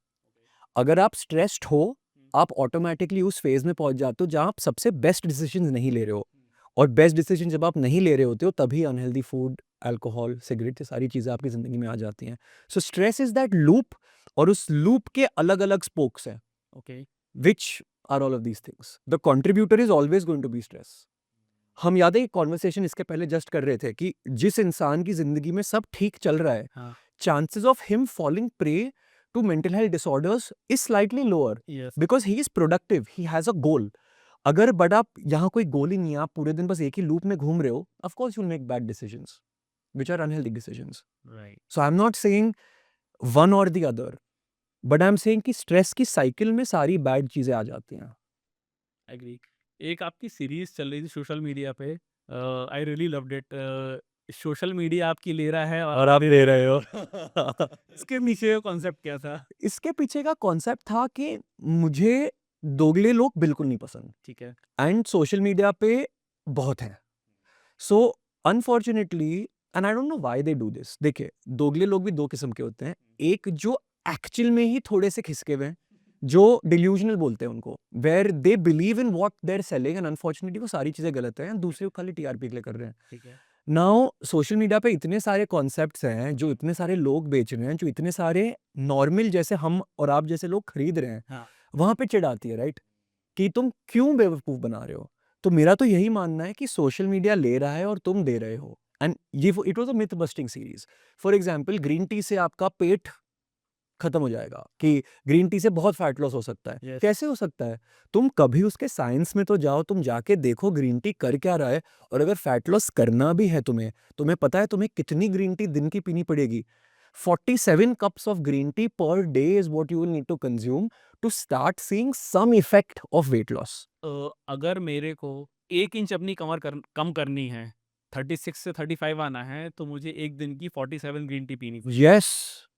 [SPEAKER 1] अगर आप स्ट्रेस्ड हो, आप ऑटोमेटिकली उस फेज में पहुंच जाते हो जहां आप सबसे बेस्ट डिसीजन नहीं ले रहे हो, और बेस्ट डिसीजन जब आप नहीं ले रहे होते हो, तभी अनहेल्दी फूड अल्कोहल, सिगरेट, ये सारी चीज़ें आपकी ज़िंदगी में आ जाती हैं। So stress is that loop, और उस लूप के अलग-अलग स्पोक्स हैं,
[SPEAKER 2] okay.
[SPEAKER 1] which are all of these things. The contributor is always going to be stress. हम याद है एक कॉन्वर्सेशन इसके पहले जस्ट कर रहे थे कि जिस इंसान की ज़िंदगी में सब ठीक चल रहा है,
[SPEAKER 2] हाँ।
[SPEAKER 1] chances of him falling prey to mental health disorders is slightly lower
[SPEAKER 2] yes.
[SPEAKER 1] because he is productive, he has a goal. अगर बट आप यहाँ कोई गोल ही नहीं है, आप पूरे दिन बस एक ही लूप में घूम रहे हो, of course you'll make bad decisions, which are unhealthy decisions.
[SPEAKER 2] Right.
[SPEAKER 1] So I'm not saying one or the other, but I'm saying कि स्ट्रेस की साइकिल में सारी बैड चीज़ें आ जाती हैं।
[SPEAKER 2] एग्री। एक आपकी सीरीज चल रही थी सोशल मीडिया पे, I really loved it. Social media आपकी ले रहा है और
[SPEAKER 1] आप ही ले रहे हो।
[SPEAKER 2] इसके पीछे का कॉन्सेप्ट क्या था?
[SPEAKER 1] इसके पीछे का कॉन्सेप्ट था कि मुझे दोगले लोग बिल्कुल नहीं पसंद,
[SPEAKER 2] ठीक है।
[SPEAKER 1] एंड सोशल मीडिया पे बहुत हैं। So unfortunately, and I don't know why they do this. देखिए, दोगले लोग भी दो किस्म के होते हैं। एक जो एक्चुअल में ही थोड़े से खिसके हुए हैं, जो डिल्यूजनल बोलते हैं उनको, where they believe in what they are selling, and unfortunately वो सारी चीजें गलत हैं, दूसरे को खाली टीआरपी के लिए कर रहे हैं।
[SPEAKER 2] ठीक है।
[SPEAKER 1] नाउ सोशल मीडिया पे इतने सारे कॉन्सेप्ट्स हैं जो इतने सारे लोग बेच रहे हैं, जो इतने सारे नॉर्मल जैसे हम और आप जैसे लोग खरीद रहे हैं,
[SPEAKER 2] हाँ।
[SPEAKER 1] वहां पे चिढ़ आती है, राइट? कि तुम क्यों बेवकूफ बना रहे हो। तो मेरा तो यही मानना है कि सोशल मीडिया ले रहा है और तुम दे रहे हो, एंड ये it was a myth busting series. For example, green tea से आपका पेट खत्म हो जाएगा, कि ग्रीन टी से बहुत फैट लॉस हो सकता है।
[SPEAKER 2] Yes.
[SPEAKER 1] कैसे हो सकता है? तुम कभी उसके साइंस में तो जाओ, तुम जाके देखो ग्रीन टी कर क्या रहा है, और अगर फैट लॉस करना भी है तुम्हें पता है तुम्हें कितनी ग्रीन टी दिन की पीनी पड़ेगी? 47 cups of green tea per day is what you will need to consume to start seeing some effect of weight loss.
[SPEAKER 2] अगर मेरे को 1 इंच अपनी कम करनी है, 36 से 35 आना है, तो मुझे एक दिन की 47 ग्रीन टी पीनी पड़ेगी।
[SPEAKER 1] Yes,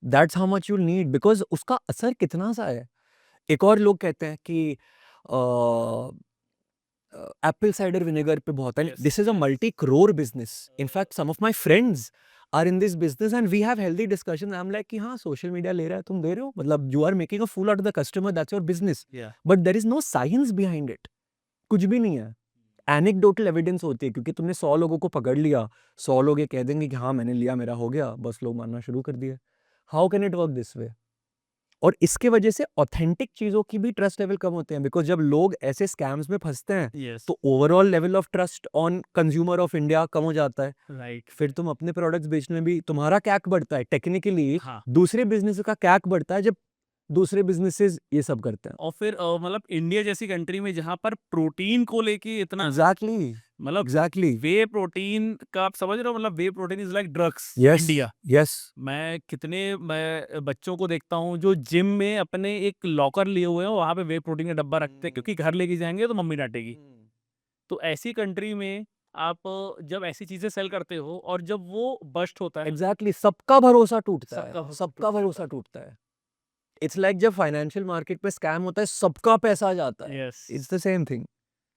[SPEAKER 1] that's how much you'll need, because उसका असर कितना सा है। एक और लोग कहते हैं कि एप्पल साइडर विनेगर पे बहुत है।
[SPEAKER 2] Yes,
[SPEAKER 1] this is a
[SPEAKER 2] yes.
[SPEAKER 1] Multi crore business. In fact some of my friends are in this business and we have healthy discussion. I am like कि हाँ, सोशल मीडिया ले रहा है, तुम दे रहे हो, मतलब you are making a fool out of the customer, that's your business,
[SPEAKER 2] Yeah.
[SPEAKER 1] But there is no science behind it. कुछ भी नहीं है, एनेक्डोटल एविडेंस होती है, क्योंकि तुमने 100 लोगों को पकड़ लिया, 100 लोग ये कह देंगे कि हाँ मैंने लिया, मेरा हो गया, बस लोग मानना शुरू कर दिए। How can it work this way? और इसके वजह से ऑथेंटिक चीजों की भी ट्रस्ट लेवल कम होते हैं, बिकॉज जब लोग ऐसे स्कैम्स में फंसते हैं,
[SPEAKER 2] Yes.
[SPEAKER 1] तो overall level of trust on consumer of India कम हो जाता है।
[SPEAKER 2] राइट।
[SPEAKER 1] फिर तुम अपने प्रोडक्ट्स बेचने में भी तुम्हारा कैक बढ़ता है, टेक्निकली
[SPEAKER 2] हाँ।
[SPEAKER 1] दूसरे बिजनेस का कैक बढ़ता है जब दूसरे बिजनेसेस ये सब करते हैं।
[SPEAKER 2] और फिर मतलब इंडिया जैसी कंट्री में जहाँ पर प्रोटीन को लेके इतना
[SPEAKER 1] एग्जैक्टली,
[SPEAKER 2] मतलब
[SPEAKER 1] एग्जैक्टली,
[SPEAKER 2] वे प्रोटीन का आप समझ रहे हो, मतलब whey protein is like drugs
[SPEAKER 1] yes,
[SPEAKER 2] India.
[SPEAKER 1] Yes,
[SPEAKER 2] मैं बच्चों को देखता हूँ जो जिम में अपने एक लॉकर लिए हुए हैं, वहाँ पे वे प्रोटीन का डब्बा रखते हैं, क्योंकि घर लेके जाएंगे तो मम्मी डांटेगी। तो ऐसी कंट्री में आप जब ऐसी चीजें सेल करते हो और जब वो बस्ट होता है,
[SPEAKER 1] एग्जैक्टली, सबका भरोसा टूटता
[SPEAKER 2] सबका
[SPEAKER 1] है,
[SPEAKER 2] भरोसा
[SPEAKER 1] सबका भरोसा टूटता है। इट्स लाइक जब फाइनेंशियल मार्केट पे स्कैम होता है, सबका पैसा जाता है।
[SPEAKER 2] Yes.
[SPEAKER 1] It's the same thing.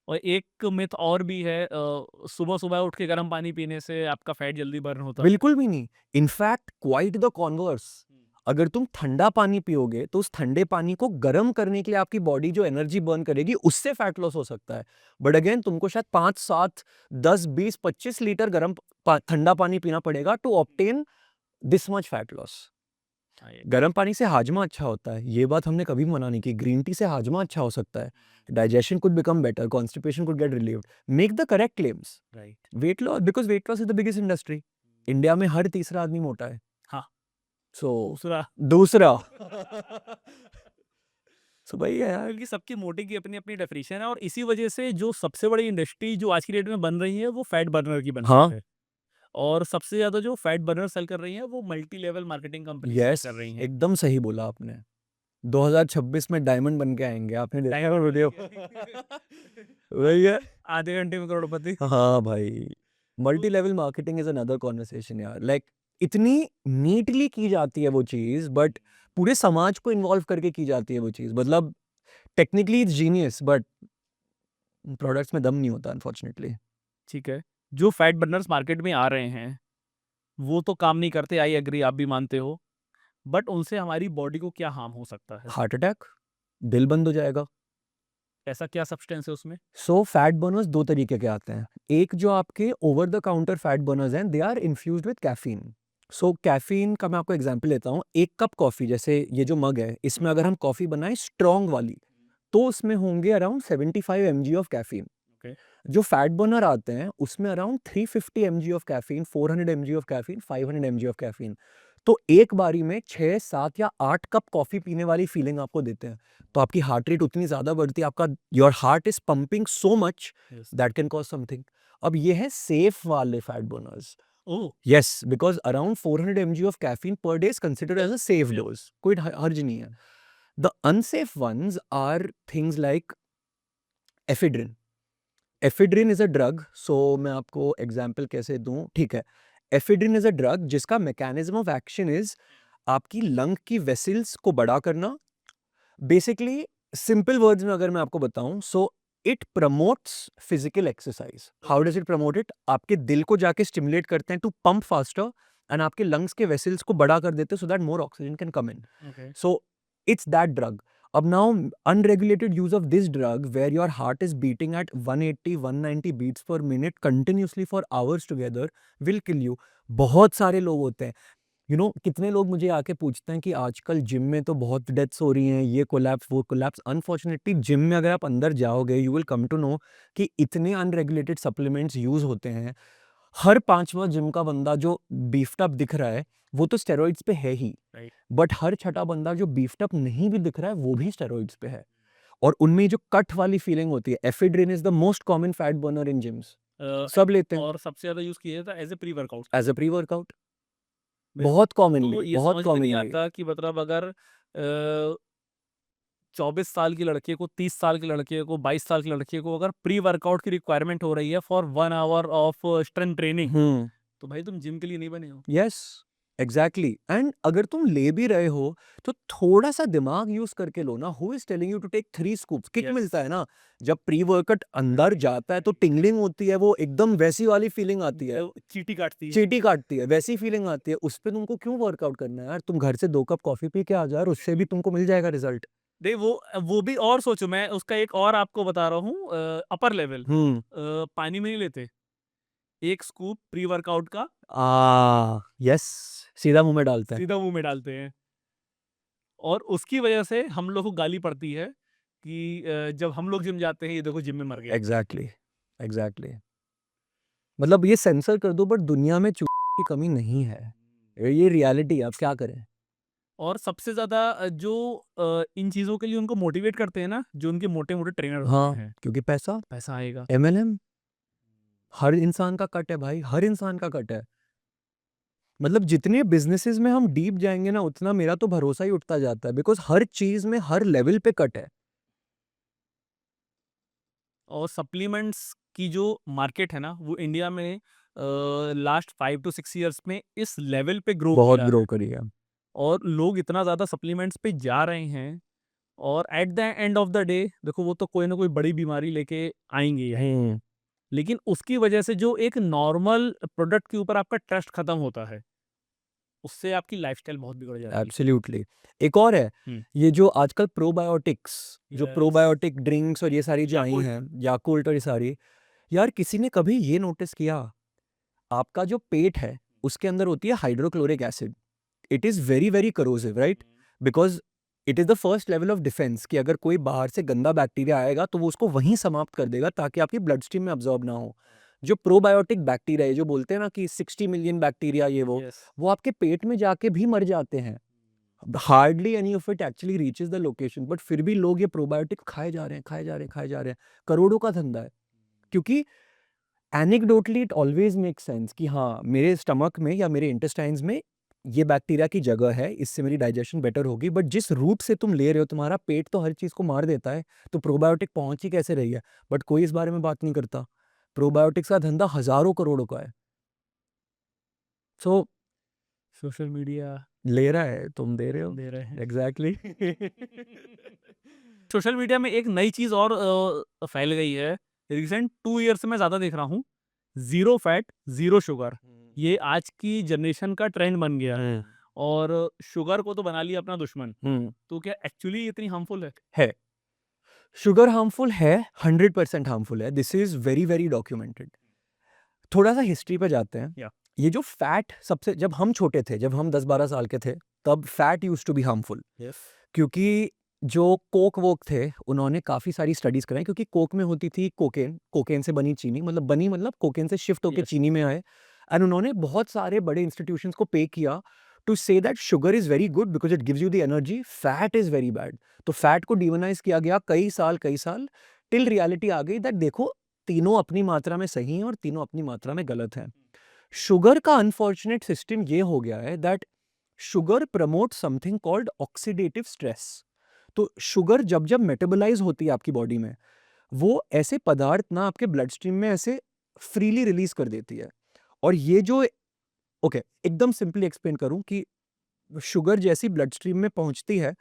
[SPEAKER 2] और एक मिथ और भी है, सुबह सुबह उठ के गर्म पानी पीने से आपका फैट जल्दी बर्न होता है।
[SPEAKER 1] बिल्कुल भी नहीं, इनफैक्ट क्वाइट द कॉन्वर्स। अगर तुम ठंडा पानी पियोगे तो उस ठंडे पानी को गर्म करने के लिए आपकी बॉडी जो एनर्जी बर्न करेगी, उससे फैट लॉस हो सकता है। बट अगेन तुमको शायद 5, 7, 10, 20, 25 लीटर ठंडा पानी पीना पड़ेगा to obtain this much fat loss.
[SPEAKER 2] हाँ, ये-
[SPEAKER 1] गर्म पानी से हाजमा अच्छा होता है, ये बात हमने कभी मना नहीं की। ग्रीन टी से हाजमा अच्छा हो सकता है, digestion could become better, constipation could get relieved. Make the correct claims.
[SPEAKER 2] Right.
[SPEAKER 1] Weight loss, because weight loss is the biggest industry. India में हर तीसरा आदमी मोटा है।
[SPEAKER 2] हाँ।
[SPEAKER 1] सो
[SPEAKER 2] दूसरा
[SPEAKER 1] दूसरा सो भाई है यार।
[SPEAKER 2] क्योंकि सबकी मोटे की अपनी अपनी डेफिनेशन है, और इसी वजह से जो सबसे बड़ी इंडस्ट्री जो आज की डेट में बन रही है वो फैट बर्नर की बन
[SPEAKER 1] हाँ।
[SPEAKER 2] रही है। और सबसे ज्यादा जो फैट बर्नर सेल कर रही है वो multi level marketing company
[SPEAKER 1] yes,
[SPEAKER 2] कर रही हैं।
[SPEAKER 1] एकदम सही बोला आपने। 2026 में डायमंड बन के आएंगे, आपने देखा है वीडियो? वही है।
[SPEAKER 2] आधे घंटे में करोड़पति।
[SPEAKER 1] हाँ भाई, multi level marketing is another conversation यार। लाइक इतनी नीटली की जाती है वो चीज, बट पूरे समाज को इन्वॉल्व करके की जाती है वो चीज। मतलब technically it's genius, but products में दम नहीं होता अनफॉर्चुनेटली।
[SPEAKER 2] ठीक है। जो फैट बर्नर्स मार्केट में आ रहे हैं वो तो काम नहीं करते, आई एग्री, आप भी मानते हो, बट उनसे हमारी बॉडी को क्या हार्म हो सकता है?
[SPEAKER 1] हार्ट अटैक, दिल बंद हो जाएगा,
[SPEAKER 2] ऐसा क्या सब्सटेंस है उसमें?
[SPEAKER 1] सो फैट बर्नर्स 2 तरीके के आते हैं। एक जो आपके over the counter fat burners हैं, they are infused with caffeine. So caffeine का मैं आपको एग्ज़ाम्पल देता हूँ। 1 कप कॉफ़ी, जैसे ये जो मग है, इसमें अगर हम कॉफ़ी बनाएँ स्ट्रॉन्ग वाली, तो उसमें होंगे around 75 MG of caffeine.
[SPEAKER 2] Okay.
[SPEAKER 1] जो फैट बर्नर आते हैं, उसमें around 350 MG of caffeine, 400 mg of caffeine, 500 MG of caffeine. तो एक बारी में 6, 7 या 8 कप कॉफ़ी पीने वाली फीलिंग आपको देते हैं। तो आपकी हार्ट रेट उतनी ज़्यादा बढ़ती है, आपका your heart is pumping so much
[SPEAKER 2] yes.
[SPEAKER 1] That can cause something. अब ये है सेफ वाले fat burners.
[SPEAKER 2] Oh!
[SPEAKER 1] Yes, because around 400 mg of caffeine per day is considered as a safe dose. कोई हर्ज नहीं है। The unsafe ones are things like ephedrine. Ephedrine is a drug, so मैं आपको एग्ज़ाम्पल कैसे दूँ, ठीक है। एफेड्रिन इज़ अ ड्रग जिसका मैकेनिज़्म ऑफ एक्शन इज़ आपकी लंग की वेसल्स को बड़ा करना। बेसिकली सिंपल वर्ड्स में अगर मैं आपको बताऊँ, so it promotes physical exercise. How does it promote it? आपके दिल को जाके स्टिमुलेट करते हैं टू पंप फास्टर एंड आपके लंग्स के वेसल्स को बड़ा कर देते हैं so that more oxygen can come in.
[SPEAKER 2] Okay.
[SPEAKER 1] So it's that drug. Ab now unregulated use of this drug where your heart is beating at 180, 190 beats per minute continuously for hours together will kill you. बहुत सारे लोग होते हैं, कितने लोग मुझे आके पूछते हैं कि आजकल जिम में तो बहुत डेथ्स हो रही हैं, ये कोलैप्स वो कोलैप्स। अनफॉर्चुनेटली जिम में अगर आप अंदर जाओगे you will come to know कि इतने अनरेगुलेटेड सप्लीमेंट्स यूज होते हैं। हर पांचवा जिम का बंदा जो बीफ्ड अप दिख रहा है वो तो स्टेरॉइड्स पे है ही,
[SPEAKER 2] राइट।
[SPEAKER 1] बट हर छठा बंदा जो बीफ्ड अप नहीं भी दिख रहा है वो भी स्टेरॉइड्स पे है। और उनमें जो कट वाली फीलिंग होती है, ephedrine is the most common fat burner in gyms. सब लेते हैं
[SPEAKER 2] और सबसे ज़्यादा यूज़ किया जाता है as a pre workout.
[SPEAKER 1] As a pre workout.
[SPEAKER 2] मेरे
[SPEAKER 1] बहुत
[SPEAKER 2] को
[SPEAKER 1] कॉमनली,
[SPEAKER 2] ये
[SPEAKER 1] बहुत
[SPEAKER 2] समझ में नहीं
[SPEAKER 1] कॉमनली।
[SPEAKER 2] आता कि मतलब अगर 24 साल की लड़के को, 30 साल के लड़के को, 22 साल के लड़के को अगर प्री वर्कआउट की रिक्वायरमेंट हो रही है for 1 hour of strength training,
[SPEAKER 1] hmm.
[SPEAKER 2] तो भाई तुम जिम के लिए नहीं बने हो।
[SPEAKER 1] Yes, exactly. एंड अगर तुम ले भी रहे हो तो थोड़ा सा दिमाग यूज करके लो ना। Who is telling you to take 3 scoops? Kick
[SPEAKER 2] yes.
[SPEAKER 1] मिलता है ना जब प्री वर्कआउट अंदर जाता है, तो टिंगलिंग होती है, वो एकदम वैसी वाली फीलिंग आती है,
[SPEAKER 2] चींटी काटती है।
[SPEAKER 1] चींटी काटती है, वैसी फीलिंग आती है। उस पे तुमको क्यों वर्कआउट करना है यार? तुम घर से 2 कप कॉफी पी के आ जाओ यार, उससे भी तुमको मिल जाएगा रिजल्ट।
[SPEAKER 2] नहीं, वो भी और सोचो, मैं उसका एक और आपको बता रहा हूँ अपर लेवल।
[SPEAKER 1] हम्म।
[SPEAKER 2] पानी में नहीं लेते, एक स्कूप प्री वर्कआउट का
[SPEAKER 1] यस, सीधा मुंह में डालते हैं।
[SPEAKER 2] सीधा मुंह में डालते हैं, और उसकी वजह से हम लोग को गाली पड़ती है कि जब हम लोग जिम जाते हैं ये देखो जिम में मर गया।
[SPEAKER 1] Exactly, exactly. मतलब ये सेंसर कर दो, बट दुनिया में की कमी नहीं है। ये रियलिटी है, आप क्या करें।
[SPEAKER 2] और सबसे ज्यादा इन चीजों के लिए उनको मोटिवेट करते हैं ना, जो उनके मोटे मोटे ट्रेनर होते
[SPEAKER 1] हाँ,
[SPEAKER 2] हैं।
[SPEAKER 1] क्योंकि पैसा,
[SPEAKER 2] पैसा आएगा।
[SPEAKER 1] एमएलएम, हर इंसान का कट है भाई, हर इंसान का कट है। मतलब जितने बिजनेसेस में हम डीप जाएंगे ना, उतना मेरा तो भरोसा ही उठता जाता है, बिकॉज हर चीज में हर लेवल पे कट है।
[SPEAKER 2] और सप्लीमेंट्स की जो मार्केट है ना, वो इंडिया में लास्ट 5 to 6 years में इस लेवल पे ग्रो
[SPEAKER 1] बहुत
[SPEAKER 2] किया
[SPEAKER 1] ग्रो
[SPEAKER 2] है।
[SPEAKER 1] करी है।
[SPEAKER 2] और लोग इतना ज़्यादा सप्लीमेंट्स पे जा रहे हैं, और at the end of the day देखो वो तो कोई ना कोई बड़ी बीमारी लेके आएंगे ही आएंगे।
[SPEAKER 1] हम्म।
[SPEAKER 2] लेकिन उसकी वजह से जो एक नॉर्मल प्रोडक्ट के ऊपर आपका ट्रस्ट खत्म होता है, उससे आपकी लाइफस्टाइल बहुत बिगड़ जाती है।
[SPEAKER 1] एब्सोल्युटली। एक और है,
[SPEAKER 2] हम्म।
[SPEAKER 1] ये जो आजकल प्रोबायोटिक्स, जो
[SPEAKER 2] यस।
[SPEAKER 1] प्रोबायोटिक ड्रिंक्स और ये सारी जो आई
[SPEAKER 2] याकुल्ट।
[SPEAKER 1] हैं, याकुल्ट और ये सारी, यार किसी ने कभी ये नोटिस किया, आपका जो पेट है उसके अंदर होती है hydrochloric acid. It is very very corrosive, right? Because it is the first level of defence कि अगर कोई बाहर से गंदा बैक्टीरिया आएगा तो वो उसको वहीं समाप्त कर देगा ताकि आपकी ब्लड स्ट्रीम में अब्जॉर्ब ना हो। जो प्रोबायोटिक बैक्टीरिया है, जो बोलते हैं ना कि 60 मिलियन बैक्टीरिया, ये
[SPEAKER 2] यस।
[SPEAKER 1] वो आपके पेट में जाके भी मर जाते हैं। Hardly any of it actually reaches the location, but फिर भी लोग ये प्रोबायोटिक खाए जा रहे हैं, खाए जा रहे हैं, खाए जा रहे हैं। करोड़ों का धंधा है, क्योंकि anecdotally it always make sense कि हाँ, मेरे स्टमक में या मेरे इंटेस्टाइन्स में ये बैक्टीरिया की जगह है, इससे मेरी डाइजेशन बेटर होगी। बट जिस रूट से तुम ले रहे हो, तुम्हारा पेट तो हर चीज़ को मार देता है, तो प्रोबायोटिक पहुंच ही कैसे रही है? बट कोई इस बारे में बात नहीं करता। प्रोबायोटिक्स का धंधा हजारों करोड़ों का है। सो
[SPEAKER 2] सोशल मीडिया
[SPEAKER 1] ले रहा है, तुम दे रहे हो।
[SPEAKER 2] दे रहे हैं।
[SPEAKER 1] एग्जैक्टली।
[SPEAKER 2] सोशल मीडिया में एक नई चीज और फैल गई है, रिसेंट 2 years से मैं ज्यादा देख रहा हूँ। जीरो फैट, जीरो शुगर, ये आज की जनरेशन का ट्रेंड बन गया है। और शुगर को तो बना लिया अपना दुश्मन।
[SPEAKER 1] हम्म।
[SPEAKER 2] तो क्या एक्चुअली इतनी हार्मफुल है?
[SPEAKER 1] है। शुगर हार्मफुल है, 100% हार्मफुल है, this is very very documented. थोड़ा सा हिस्ट्री पे जाते हैं।
[SPEAKER 2] या
[SPEAKER 1] ये जो फैट सबसे, जब हम छोटे थे, जब हम 10-12 साल के थे, तब fat used to be harmful,
[SPEAKER 2] yes
[SPEAKER 1] क्योंकि जो कोक वोक थे उन्होंने काफ़ी सारी स्टडीज़ कराई, क्योंकि कोक में होती थी कोकेन, कोकेन से बनी चीनी, मतलब कोकेन से शिफ्ट होके
[SPEAKER 2] यस
[SPEAKER 1] चीनी में आए। एंड उन्होंने बहुत सारे बड़े इंस्टीट्यूशंस को पे किया to say that sugar is very good because it gives you the energy, fat is very bad. तो फैट को डिमोनाइज़ किया गया कई साल टिल रियलिटी आ गई दैट देखो, तीनों अपनी मात्रा में सही हैं और तीनों अपनी मात्रा में गलत हैं। शुगर का अनफॉर्चुनेट सिस्टम ये हो गया है that sugar promote something called oxidative stress. तो शुगर जब जब मेटाबोलाइज होती है आपकी बॉडी में, वो ऐसे पदार्थ ना आपके ब्लड स्ट्रीम में ऐसे फ्रीली रिलीज कर देती है। और ये जो, ओके, एकदम सिंपली एक्सप्लेन करूं कि शुगर जैसी ब्लड स्ट्रीम में पहुंचती है,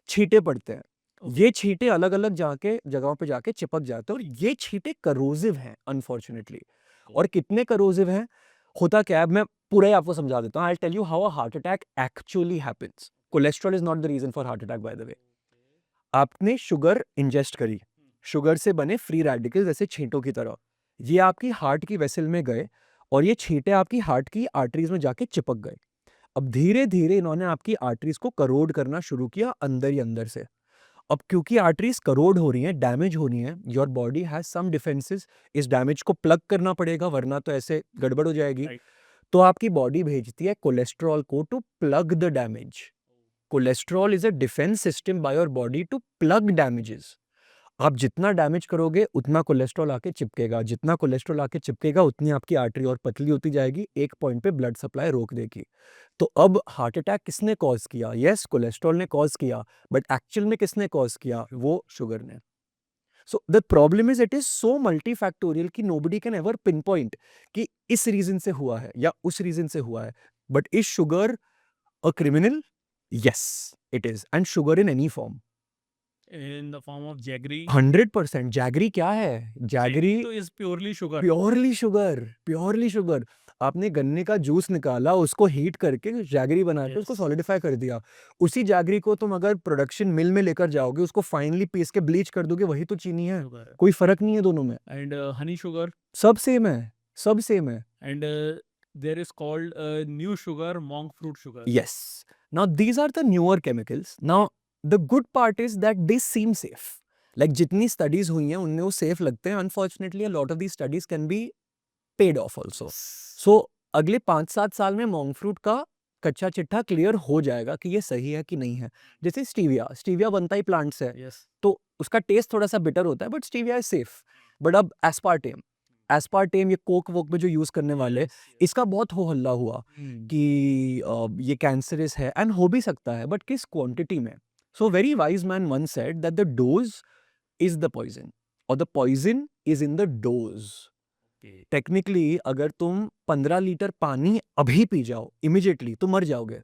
[SPEAKER 1] छींटे पड़ते हैं। ये छींटे अलग अलग जाके जगहों पे जाके चिपक जाते हैं, और ये छींटे करोजिव हैं अनफॉर्चुनेटली। और कितने करोजिव हैं, होता क्या है, मैं पूरा ही आपको समझा देता हूँ। I tell you how a heart attack actually happens. Cholesterol is not the reason for heart attack, by the way. आपने शुगर इंजेस्ट करी, शुगर से बने फ्री रेडिकल्स ऐसे छींटों की तरह, ये आपकी हार्ट की वेसल में गए, और ये छींटे आपकी हार्ट की आर्टरीज में जाके चिपक गए। अब धीरे धीरे इन्होंने आपकी आर्टरीज को करोड करना शुरू किया अंदर ही अंदर से। अब क्योंकि आर्टरीज करोड हो रही हैं, डैमेज हो रही हैं, your body has some defences, इस डैमेज को प्लग करना पड़ेगा, वरना तो ऐसे गड़बड़ हो जाएगी।
[SPEAKER 2] राइट
[SPEAKER 1] तो आपकी बॉडी भेजती है कोलेस्ट्रॉल को to plug the damage. Cholesterol is a defence system by your body to plug damages. आप जितना डैमेज करोगे उतना कोलेस्ट्रॉल आके चिपकेगा, जितना कोलेस्ट्रॉल आके चिपकेगा उतनी आपकी आर्टरी और पतली होती जाएगी, एक पॉइंट पे ब्लड सप्लाई रोक देगी। तो अब हार्ट अटैक किसने कॉज किया? यस, कोलेस्ट्रॉल ने कॉज किया, बट एक्चुअल में किसने कॉज किया? वो शुगर ने। So the problem is it is so multifactorial कि nobody can ever pinpoint कि इस रीजन से हुआ है या उस रीजन से हुआ है। But is sugar a criminal? Yes, it is, and sugar in any form.
[SPEAKER 2] In the form of jaggery
[SPEAKER 1] 100%। Jaggery क्या है? जैगरी
[SPEAKER 2] तो is purely sugar
[SPEAKER 1] purely sugar, purely sugar. आपने गन्ने का जूस निकाला, उसको हीट करके जैगरी बना के उसको
[SPEAKER 2] यस
[SPEAKER 1] सॉलिडिफाई कर दिया। उसी जैगरी को तुम अगर प्रोडक्शन मिल में लेकर जाओगे, उसको फाइनली पीस के ब्लीच कर दोगे, वही तो चीनी है।
[SPEAKER 2] शुगर
[SPEAKER 1] कोई फर्क नहीं है दोनों में,
[SPEAKER 2] एंड हनी शुगर
[SPEAKER 1] सब सेम है, सब सेम है।
[SPEAKER 2] And there is called new sugar monk fruit sugar
[SPEAKER 1] Yes. Now these are the newer chemicals. Now the good part is that they seem safe. Like जितनी studies हुई हैं उनमें वो safe लगते हैं। Unfortunately, a lot of these studies can be paid off also. So अगले 5-7 साल में monk fruit का कच्चा चिट्ठा क्लियर हो जाएगा कि ये सही है कि नहीं है। जैसे स्टीविया, स्टीविया बनता ही प्लांट से है,
[SPEAKER 2] यस
[SPEAKER 1] तो उसका टेस्ट थोड़ा सा बिटर होता है, but stevia is safe. But अब एस्पार्टेम, एस्पार्टेम ये कोक वोक में जो यूज करने वाले, इसका बहुत हो हल्ला हुआ कि ये कैंसरस है, एंड हो भी सकता है, बट किस क्वांटिटी में। So very wise man one said that the dose is the poison, और the poison is in the dose. Technically अगर तुम 15 लीटर पानी अभी पी जाओ इमिडिएटली, तो मर जाओगे।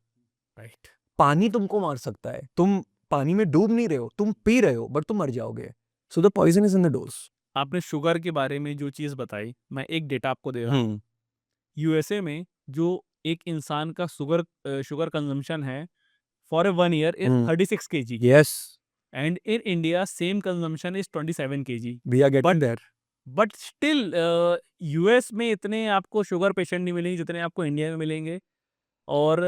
[SPEAKER 2] राइट
[SPEAKER 1] पानी तुमको मार सकता है, तुम पानी में डूब नहीं रहे हो, तुम पी रहे हो, बट तुम मर जाओगे। So the poison is in the dose.
[SPEAKER 2] आपने शुगर के बारे में जो चीज बताई, मैं एक डेटा आपको दे रहा हूँ। यूएसए में जो एक इंसान का शुगर कंजम्पशन है for a 1 year is 36 kg
[SPEAKER 1] yes,
[SPEAKER 2] and in India same consumption is 27 kg
[SPEAKER 1] we are getting
[SPEAKER 2] but
[SPEAKER 1] there.
[SPEAKER 2] But still US में इतने आपको शुगर पेशेंट नहीं मिलेंगे जितने आपको इंडिया में मिलेंगे, और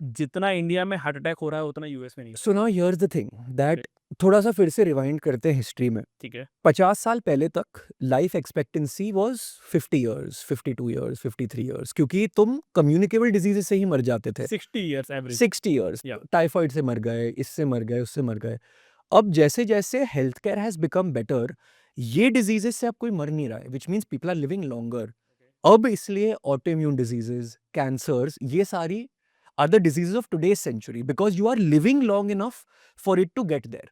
[SPEAKER 2] जितना इंडिया में हार्ट अटैक हो रहा है उतना यूएस में नहीं हो
[SPEAKER 1] so now here's the thing that, थोड़ा सा फिर से रिवाइंड करते हैं हिस्ट्री में।
[SPEAKER 2] ठीक है
[SPEAKER 1] 50 साल पहले तक life expectancy was 50 years, 52 years, 53 years, क्योंकि तुम कम्युनिकेबल डिजीजेस से ही मर जाते थे।
[SPEAKER 2] 60 years average
[SPEAKER 1] 60 years,
[SPEAKER 2] Yeah.
[SPEAKER 1] Typhoid से मर गए, इससे मर गए, उससे मर गए। अब जैसे जैसे health care has become better, ये डिजीजेस से अब कोई मर नहीं रहा है, which means people are living longer. अब इसलिए ऑटो इम्यून डिजीजेस, कैंसर्स, ये सारी are the diseases of today's century, because you are living long enough for it to get there.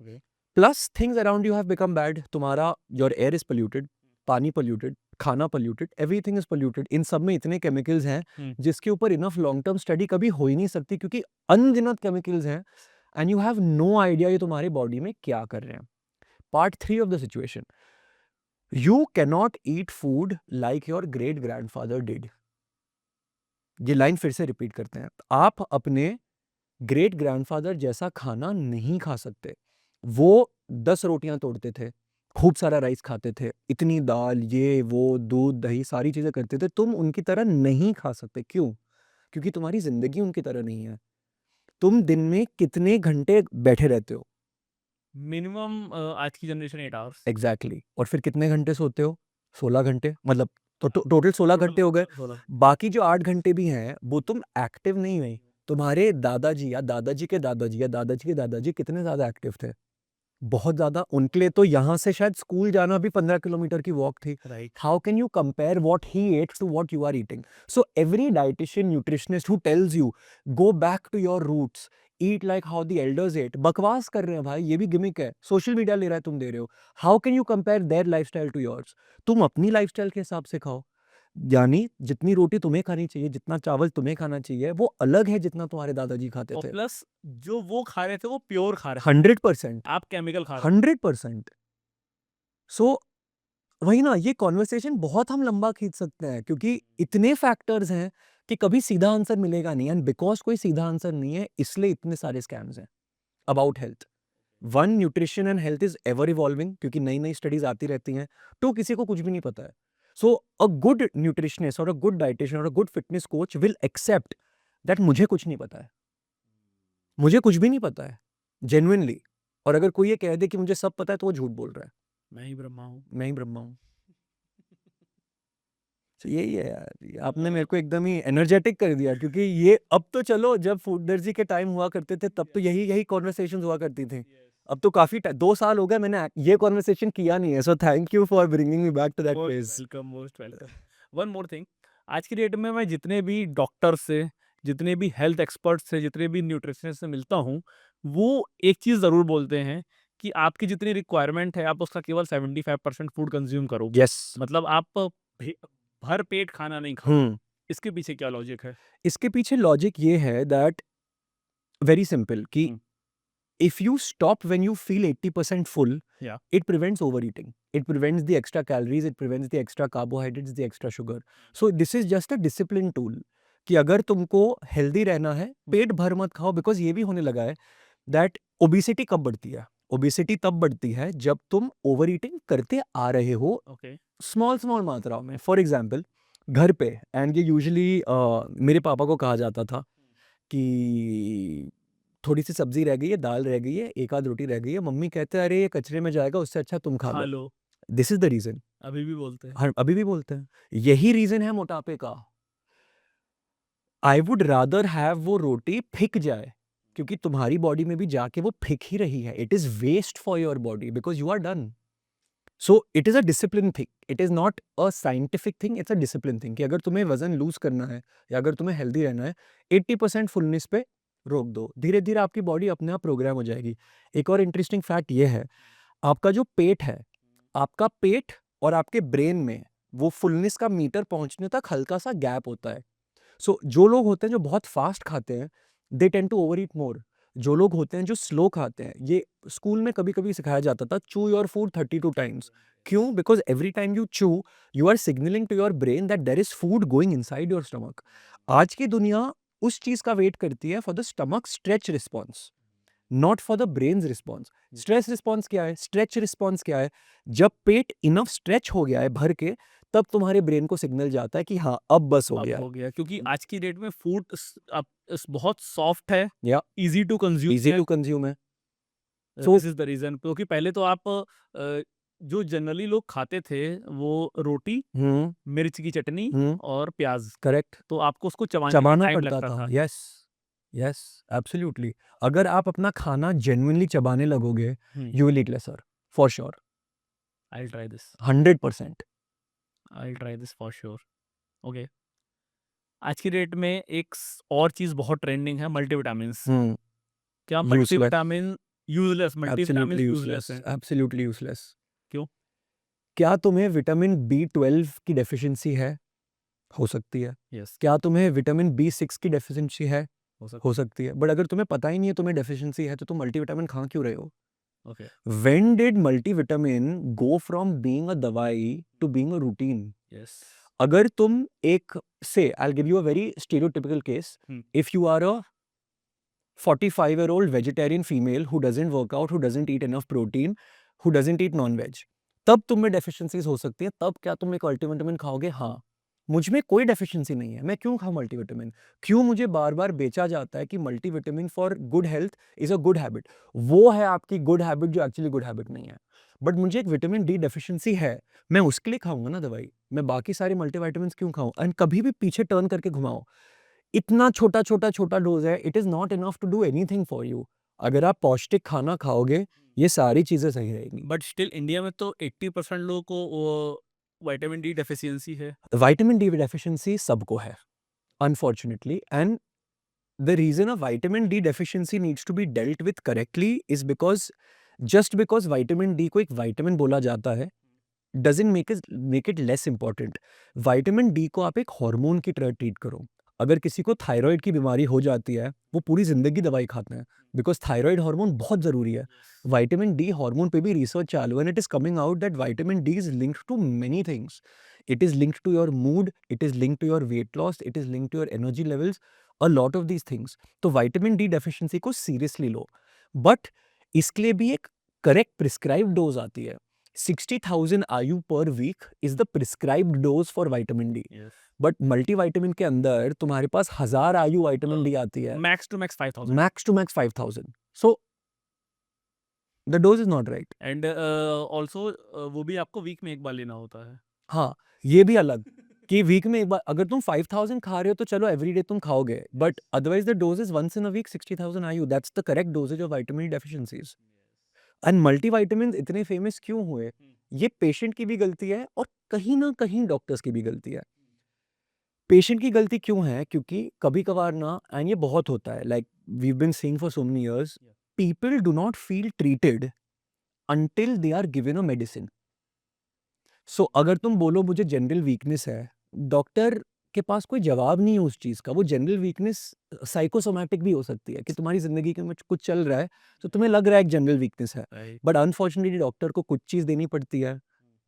[SPEAKER 2] Okay.
[SPEAKER 1] Plus things around you have become bad, तुम्हारा your air is polluted, पानी polluted, खाना polluted, everything is polluted. इन सब में इतने chemicals हैं
[SPEAKER 2] हम्म,
[SPEAKER 1] जिसके ऊपर enough long term study कभी हो ही नहीं सकती, क्योंकि अनगिनत केमिकल्स हैं, and you have no idea ये तुम्हारी बॉडी में क्या कर रहे हैं। Part 3 of the situation, you cannot eat food like your great grandfather did. ये लाइन फिर से रिपीट करते हैं, आप अपने ग्रेट ग्रैंडफादर जैसा खाना नहीं खा सकते। वो 10 रोटियां तोड़ते थे, खूब सारा राइस खाते थे, इतनी दाल, ये वो, दूध दही सारी चीजें करते थे। तुम उनकी तरह नहीं खा सकते। क्यों? क्योंकि तुम्हारी जिंदगी उनकी तरह नहीं है। तुम दिन में कितने घंटे बैठे रहते हो?
[SPEAKER 2] मिनिमम आज की जनरेशन 8 आवर्स।
[SPEAKER 1] एग्जैक्टली। और फिर कितने घंटे सोते हो? 16 घंटे। मतलब तो टोटल 16 घंटे हो गए।
[SPEAKER 2] 16।
[SPEAKER 1] बाकी जो 8 घंटे भी हैं वो तुम एक्टिव नहीं हुए। तुम्हारे दादाजी या दादाजी के दादाजी या दादाजी के दादाजी कितने ज्यादा एक्टिव थे? बहुत ज्यादा। उनके लिए तो यहाँ से शायद स्कूल जाना भी 15 किलोमीटर की वॉक थी।
[SPEAKER 2] Right.
[SPEAKER 1] How can you compare what he ate to what you are eating? So every dietitian, nutritionist who tells you go back to your roots, eat like how the elders ate, बकवास कर रहे हैं भाई। ये भी gimmick है, social media ले रहा है, तुम दे रहे हो। How can you compare their lifestyle to yours? तुम अपनी लाइफस्टाइल के हिसाब से खाओ। यानी जितनी रोटी तुम्हें खानी चाहिए, जितना चावल तुम्हें खाना चाहिए, वो अलग है जितना तुम्हारे दादाजी खाते
[SPEAKER 2] और
[SPEAKER 1] थे।
[SPEAKER 2] प्लस जो वो खा रहे थे वो प्योर खा रहे थे,
[SPEAKER 1] 100%।
[SPEAKER 2] आप केमिकल खा रहे थे।
[SPEAKER 1] 100%। सो वही ना, ये कॉन्वर्सेशन बहुत हम लंबा खींच सकते हैं क्योंकि इतने फैक्टर्स हैं कि कभी सीधा आंसर मिलेगा नहीं। एंड बिकॉज कोई सीधा आंसर नहीं है, इसलिए इतने सारे स्कैम्स हैं about health. One, nutrition and health is ever evolving, क्योंकि नई नई स्टडीज आती रहती हैं। तो किसी को कुछ भी नहीं पता है। सो अ गुड न्यूट्रिशनिस्ट और अ गुड डाइटिशियन और a good fitness coach will accept that मुझे कुछ नहीं पता है, मुझे कुछ भी नहीं पता है, जेन्युइनली। और अगर कोई ये कह दे कि मुझे सब पता है तो वो झूठ बोल रहा है।
[SPEAKER 2] मैं ही ब्रह्मा हूँ।
[SPEAKER 1] मैं ही ब्रह्मा हूँ। तो यही है यार, ये आपने मेरे को एकदम ही एनर्जेटिक कर दिया। क्योंकि ये अब तो चलो, जब फूड दर्जी के टाइम हुआ करते थे तब तो यही यही कॉन्वर्सेशन हुआ करती थी। अब तो काफी 2 साल हो गए मैंने ये कॉन्वर्सेशन किया नहीं है। So thank you for bringing me back to that
[SPEAKER 2] most
[SPEAKER 1] phase.
[SPEAKER 2] Welcome, most welcome. One more thing, आज की डेट में मैं जितने भी डॉक्टर से, जितने भी हेल्थ एक्सपर्ट से, जितने भी न्यूट्रिशनिस्ट से मिलता हूँ, वो एक चीज़ ज़रूर बोलते हैं कि आपकी जितनी रिक्वायरमेंट है आप उसका केवल 75% फूड कंज्यूम करो।
[SPEAKER 1] यस।
[SPEAKER 2] मतलब आप भर पेट खाना नहीं खाओ।
[SPEAKER 1] हम्म।
[SPEAKER 2] इसके पीछे क्या लॉजिक है?
[SPEAKER 1] इसके पीछे लॉजिक ये है दैट वेरी सिंपल कि
[SPEAKER 2] हम्म।
[SPEAKER 1] if you stop when you feel 80% full,
[SPEAKER 2] Yeah.
[SPEAKER 1] it prevents overeating. It prevents the extra calories, it prevents the extra carbohydrates, the extra sugar. So this is just a discipline tool कि अगर तुमको healthy रहना है, पेट भर मत खाओ। Because ये भी होने लगा है दैट ओबिसिटी कब बढ़ती है? ओबिसिटी तब बढ़ती है जब तुम ओवर ईटिंग करते आ रहे हो
[SPEAKER 2] ओके।
[SPEAKER 1] स्मॉल स्मॉल मात्राओं में। फॉर एग्जाम्पल घर पे, एंड ये यूजुअली मेरे पापा को कहा जाता था कि थोड़ी सी सब्जी रह गई है, दाल रह गई है, एक आध रोटी रह गई है, मम्मी कहते हैं अरे ये कचरे में जाएगा, उससे अच्छा तुम खा
[SPEAKER 2] खा
[SPEAKER 1] लो।
[SPEAKER 2] लो।
[SPEAKER 1] This is the reason.
[SPEAKER 2] अभी भी बोलते हैं।
[SPEAKER 1] हर अभी भी बोलते हैं, यही रीजन है मोटापे का। आई वुड रादर हैव वो रोटी फिक जाए, क्योंकि तुम्हारी बॉडी में भी जाके वो फिक ही रही है। It is waste for your body because you are done. So it is a discipline thing, it is not a scientific thing, it's a discipline thing कि अगर तुम्हें वजन लूज करना है या अगर तुम्हें हेल्दी रहना है, 80% फुलनेस पे रोक दो। धीरे धीरे आपकी बॉडी अपने आप प्रोग्राम हो जाएगी। एक और इंटरेस्टिंग फैक्ट ये है, आपका जो पेट है, आपका पेट और आपके ब्रेन में वो फुलनेस का मीटर पहुंचने तक हल्का सा गैप होता है। सो जो लोग होते हैं जो बहुत फास्ट खाते हैं, they tend to overeat more. जो लोग होते हैं जो स्लो खाते हैं, ये स्कूल में कभी कभी सिखाया जाता था, चू योर फूड 32 टाइम्स। क्यों? Because every time you chew, you are signalling to your brain that there is food going inside your stomach. आज की दुनिया उस चीज का वेट करती है for the stomach stretch response, not for the brain response. Stress response क्या है? स्ट्रेच रिस्पॉन्स क्या है? जब पेट इनफ स्ट्रेच हो गया है भर के, तब तुम्हारे ब्रेन को सिग्नल जाता है कि हाँ अब बस हो
[SPEAKER 2] अब
[SPEAKER 1] गया है।
[SPEAKER 2] हो गया, क्योंकि आज की डेट में फूड बहुत सॉफ्ट है,
[SPEAKER 1] या
[SPEAKER 2] इजी टू कंज्यूम
[SPEAKER 1] इजी
[SPEAKER 2] है।
[SPEAKER 1] टू कंज्यूम है। So
[SPEAKER 2] this is the reason, क्योंकि पहले तो आप जो जनरली लोग खाते थे वो रोटी, मिर्च की चटनी और प्याज,
[SPEAKER 1] करेक्ट,
[SPEAKER 2] तो आपको उसको चबाने में
[SPEAKER 1] चबाना
[SPEAKER 2] टाइम
[SPEAKER 1] पड़ता
[SPEAKER 2] लगता
[SPEAKER 1] था।
[SPEAKER 2] था।
[SPEAKER 1] Yes, yes, absolutely. अगर आप अपना खाना जेन्युइनली चबाने लगोगे, you will eat lesser for sure.
[SPEAKER 2] I try this,
[SPEAKER 1] 100%।
[SPEAKER 2] I try this for sure. Okay. आज की डेट में एक और चीज बहुत ट्रेंडिंग है, मल्टीविटामिन्स। क्या
[SPEAKER 1] useless,
[SPEAKER 2] multivitamin useless? Multivitamin
[SPEAKER 1] absolutely
[SPEAKER 2] useless
[SPEAKER 1] useless,
[SPEAKER 2] है?
[SPEAKER 1] Absolutely useless.
[SPEAKER 2] क्यों?
[SPEAKER 1] क्या तुम्हें विटामिन B12 की डेफिशिएंसी है? हो सकती है।
[SPEAKER 2] यस,
[SPEAKER 1] क्या तुम्हें विटामिन B6 की डेफिशिएंसी है?
[SPEAKER 2] हो
[SPEAKER 1] हो सकती है। बट अगर तुम्हें पता ही नहीं है तुम्हें डेफिशिएंसी है, तो तुम मल्टीविटामिन खा क्यों रहे हो?
[SPEAKER 2] Okay.
[SPEAKER 1] When did multivitamin go from being a दवाई to being a routine?
[SPEAKER 2] Yes.
[SPEAKER 1] अगर तुम एक, say I'll give you a very stereotypical case, if you are a 45-year-old vegetarian female who doesn't work out, who doesn't eat enough protein, who doesn't eat non-veg. तब तुम में deficiencies हो सकती है, तब क्या तुम एक मल्टीविटामिन खाओगे? हाँ। मुझ में कोई डेफिशिएंसी नहीं है, मैं क्यों खाऊं मल्टीविटामिन? क्यों मुझे बार-बार बेचा जाता है कि multivitamin for good health is a good habit? वो है आपकी गुड हैबिट जो एक्चुअली गुड हैबिट नहीं है। बट मुझे एक विटामिन डी डेफिशिएंसी है, मैं उसके लिए खाऊँगा ना दवाई। मैं बाकी सारे मल्टीविटामिन्स क्यों खाऊँ? एंड कभी भी पीछे टर्न करके घुमाओ, इतना छोटा डोज़ है, it is not enough to do anything for you. अगर आप पौष्टिक खाना खाओगे, ये सारी चीज़ें सही रहेंगी।
[SPEAKER 2] बट स्टिल इंडिया में तो 80% लोगों को वो विटामिन डी डेफिशिएंसी है।
[SPEAKER 1] विटामिन डी डेफिशिएंसी सबको है, unfortunately, and the reason a vitamin D deficiency needs to be dealt with correctly is because just because vitamin D को एक vitamin बोला जाता है doesn't make it less important. Vitamin D को आप एक हार्मोन की तरह ट्रीट करो। अगर किसी को थायराइड की बीमारी हो जाती है, वो पूरी जिंदगी दवाई खाते हैं बिकॉज थायराइड हार्मोन बहुत जरूरी है। विटामिन डी हार्मोन पे भी रिसर्च चालू है, and it is coming out that vitamin D is linked to many things. It is linked to your mood, it is linked to your weight loss, it is linked to your energy levels, a lot of these things. तो vitamin D deficiency को seriously लो, but इसके लिए भी एक correct prescribed dose आती है। 60,000 IU per week is the prescribed dose for vitamin D.
[SPEAKER 2] Yes.
[SPEAKER 1] But multivitamin के अंदर तुम्हारे पास 1000 IU विटामिन डी आती है,
[SPEAKER 2] max to max 5000
[SPEAKER 1] max to max 5000. So the dose is not right.
[SPEAKER 2] And also वो भी आपको वीक में एक बार लेना होता है।
[SPEAKER 1] हाँ, ये भी अलग कि वीक में एक बार अगर तुम 5000 खा रहे हो तो चलो एवरीडे तुम खाओगे, but otherwise the dose is once in a week 60,000 IU. That's the correct dosages of vitamin deficiencies. And multivitamin इतने फेमस क्यों हुए? ये पेशेंट की भी गलती है और कहीं ना कहीं डॉक्टर्स की भी गलती है। पेशेंट की गलती क्यों है? क्योंकि कभी कभार ना, एंड ये बहुत होता है, like we been seeing for so many years, people do not feel treated until they are given a medicine. So अगर तुम बोलो मुझे जनरल वीकनेस है, डॉक्टर के पास कोई जवाब नहीं है उस चीज का। वो जनरल वीकनेस साइकोसोमैटिक भी हो सकती है कि तुम्हारी जिंदगी के में कुछ चल रहा है तो तुम्हें लग रहा है एक जनरल वीकनेस है,
[SPEAKER 2] राइट।
[SPEAKER 1] बट अनफॉर्चुनेटली डॉक्टर को कुछ चीज देनी पड़ती है.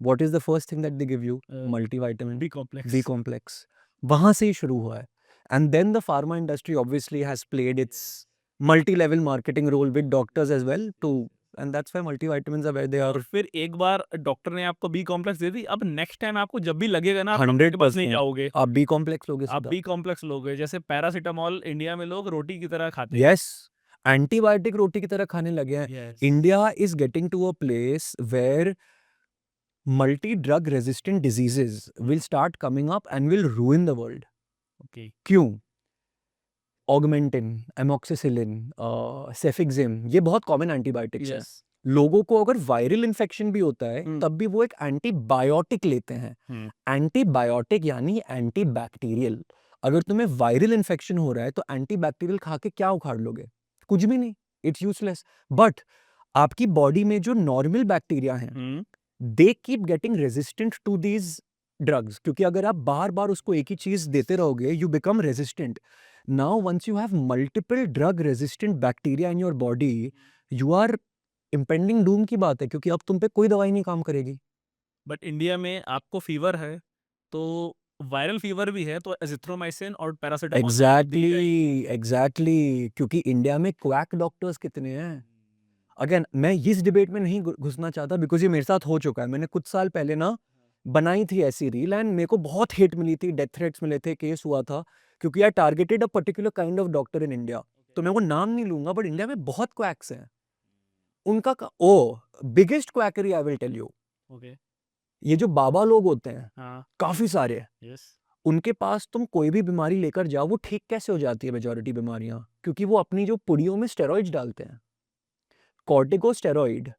[SPEAKER 1] What is the first thing that they give you? Multivitamin
[SPEAKER 2] B complex.
[SPEAKER 1] B complex. वहां से ही शुरू हुआ है, and then the pharma industry obviously has played its multi level marketing role with doctors as well too, and that's why multivitamins are where they
[SPEAKER 2] और
[SPEAKER 1] are.
[SPEAKER 2] फिर एक बार doctor ने आपको बी कॉम्प्लेक्स दे दी, अब नेक्स्ट टाइम आपको जब भी लगेगा ना, आप डॉक्टर के पास नहीं
[SPEAKER 1] 100%
[SPEAKER 2] जाओगे,
[SPEAKER 1] आप बी कॉम्प्लेक्स लोगे
[SPEAKER 2] आप
[SPEAKER 1] सीधा.
[SPEAKER 2] बी कॉम्प्लेक्स लोगे। जैसे पैरासिटामोल इंडिया में लोग रोटी की तरह खाते हैं।
[SPEAKER 1] यस, एंटीबायोटिक रोटी की तरह खाने लगे हैं.
[SPEAKER 2] Yes.
[SPEAKER 1] India is getting to a place where multi drug resistant diseases will start coming up and will ruin the world.
[SPEAKER 2] Okay.
[SPEAKER 1] क्यों? ऑगमेंटिन, एमोक्सिसिलिन, सेफिक्सिम, ये बहुत कॉमन एंटीबायोटिक्स हैं.
[SPEAKER 2] यस।
[SPEAKER 1] लोगों को अगर वायरल इन्फेक्शन भी होता है
[SPEAKER 2] हम्म।
[SPEAKER 1] तब भी वो एक एंटीबायोटिक लेते हैं. एंटीबायोटिक यानी एंटी बैक्टीरियल. अगर तुम्हें वायरल इन्फेक्शन हो रहा है तो एंटीबैक्टीरियल खा के क्या उखाड़ लोगे? कुछ भी नहीं, इट्स यूजलेस. बट आपकी बॉडी में जो नॉर्मल बैक्टीरिया हैं, they keep getting resistant to these drugs, क्योंकि अगर आप बार बार उसको एक ही चीज देते रहोगे you become resistant. Now once you have multiple drug resistant bacteria in your body, you are impending doom की बात है, क्योंकि अब तुम पे कोई दवाई नहीं काम करेगी.
[SPEAKER 2] बट इंडिया में आपको फीवर है तो वायरल फीवर भी है तो एजिथ्रोमाइसिन और पैरासिटामोल दी
[SPEAKER 1] एग्जैक्टली
[SPEAKER 2] जाएगी।
[SPEAKER 1] एग्जैक्टली क्योंकि इंडिया में क्वैक डॉक्टर्स कितने हैं. अगेन मैं इस डिबेट में नहीं घुसना चाहता बिकॉज ये मेरे साथ हो चुका है. मैंने कुछ साल पहले ना बनाई थी ऐसी रील, एंड मेरे को बहुत हेट मिली थी, डेथ थ्रेट्स मिले थे, केस हुआ था, क्योंकि I targeted a particular kind of doctor in India. तो मैं वो नाम नहीं लूंगा, बट इंडिया में बहुत क्वैक्स हैं. उनका oh biggest quackery I will tell you,
[SPEAKER 2] okay.
[SPEAKER 1] ये जो बाबा लोग होते हैं
[SPEAKER 2] हाँ।
[SPEAKER 1] काफी सारे,
[SPEAKER 2] यस।
[SPEAKER 1] उनके पास तुम कोई भी बीमारी लेकर जाओ वो ठीक कैसे हो जाती है मेजॉरिटी बीमारियां? क्योंकि वो अपनी जो पुड़ियों में स्टेरॉइड्स डालते हैं. Corticosteroid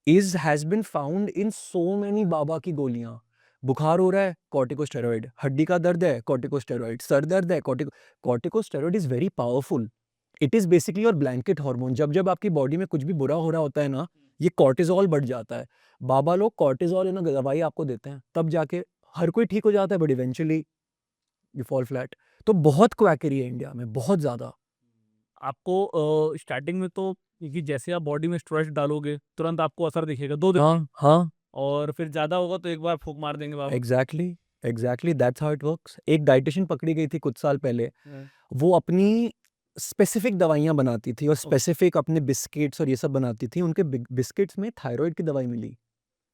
[SPEAKER 1] is has been found in so many बाबा की गोलियां. बुखार हो रहा है, कॉर्टिकोस्टेरॉइड. हड्डी का दर्द है, कॉर्टिकोस्टेरॉइड. सर दर्द है, corticosteroid is very powerful. It is basically your blanket hormone. जब जब आपकी बॉडी में कुछ भी बुरा हो रहा होता है ना, ये कॉर्टिजोल बढ़ जाता है. बाबा लोग कॉर्टिजोल इन दवाई आपको देते हैं, तब जाके हर कोई ठीक हो जाता है, but eventually you fall flat. तो बहुत क्वैकरी है इंडिया में, बहुत ज्यादा.
[SPEAKER 2] आपको स्टार्टिंग में तो कि जैसे आप बॉडी में स्टेरॉइड डालोगे तुरंत आपको असर दिखेगा 2 दिन में,
[SPEAKER 1] हाँ हाँ,
[SPEAKER 2] और फिर ज्यादा होगा तो एक बार फूक मार देंगे बाबा।
[SPEAKER 1] Exactly that's how it works. एक डाइटिशियन पकड़ी गई थी कुछ साल पहले. वो अपनी स्पेसिफिक दवाइयाँ बनाती थी और
[SPEAKER 2] ओके।
[SPEAKER 1] स्पेसिफिक अपने बिस्किट्स और ये सब बनाती थी। उनके बिस्किट्स में थायराइड की दवाई मिली।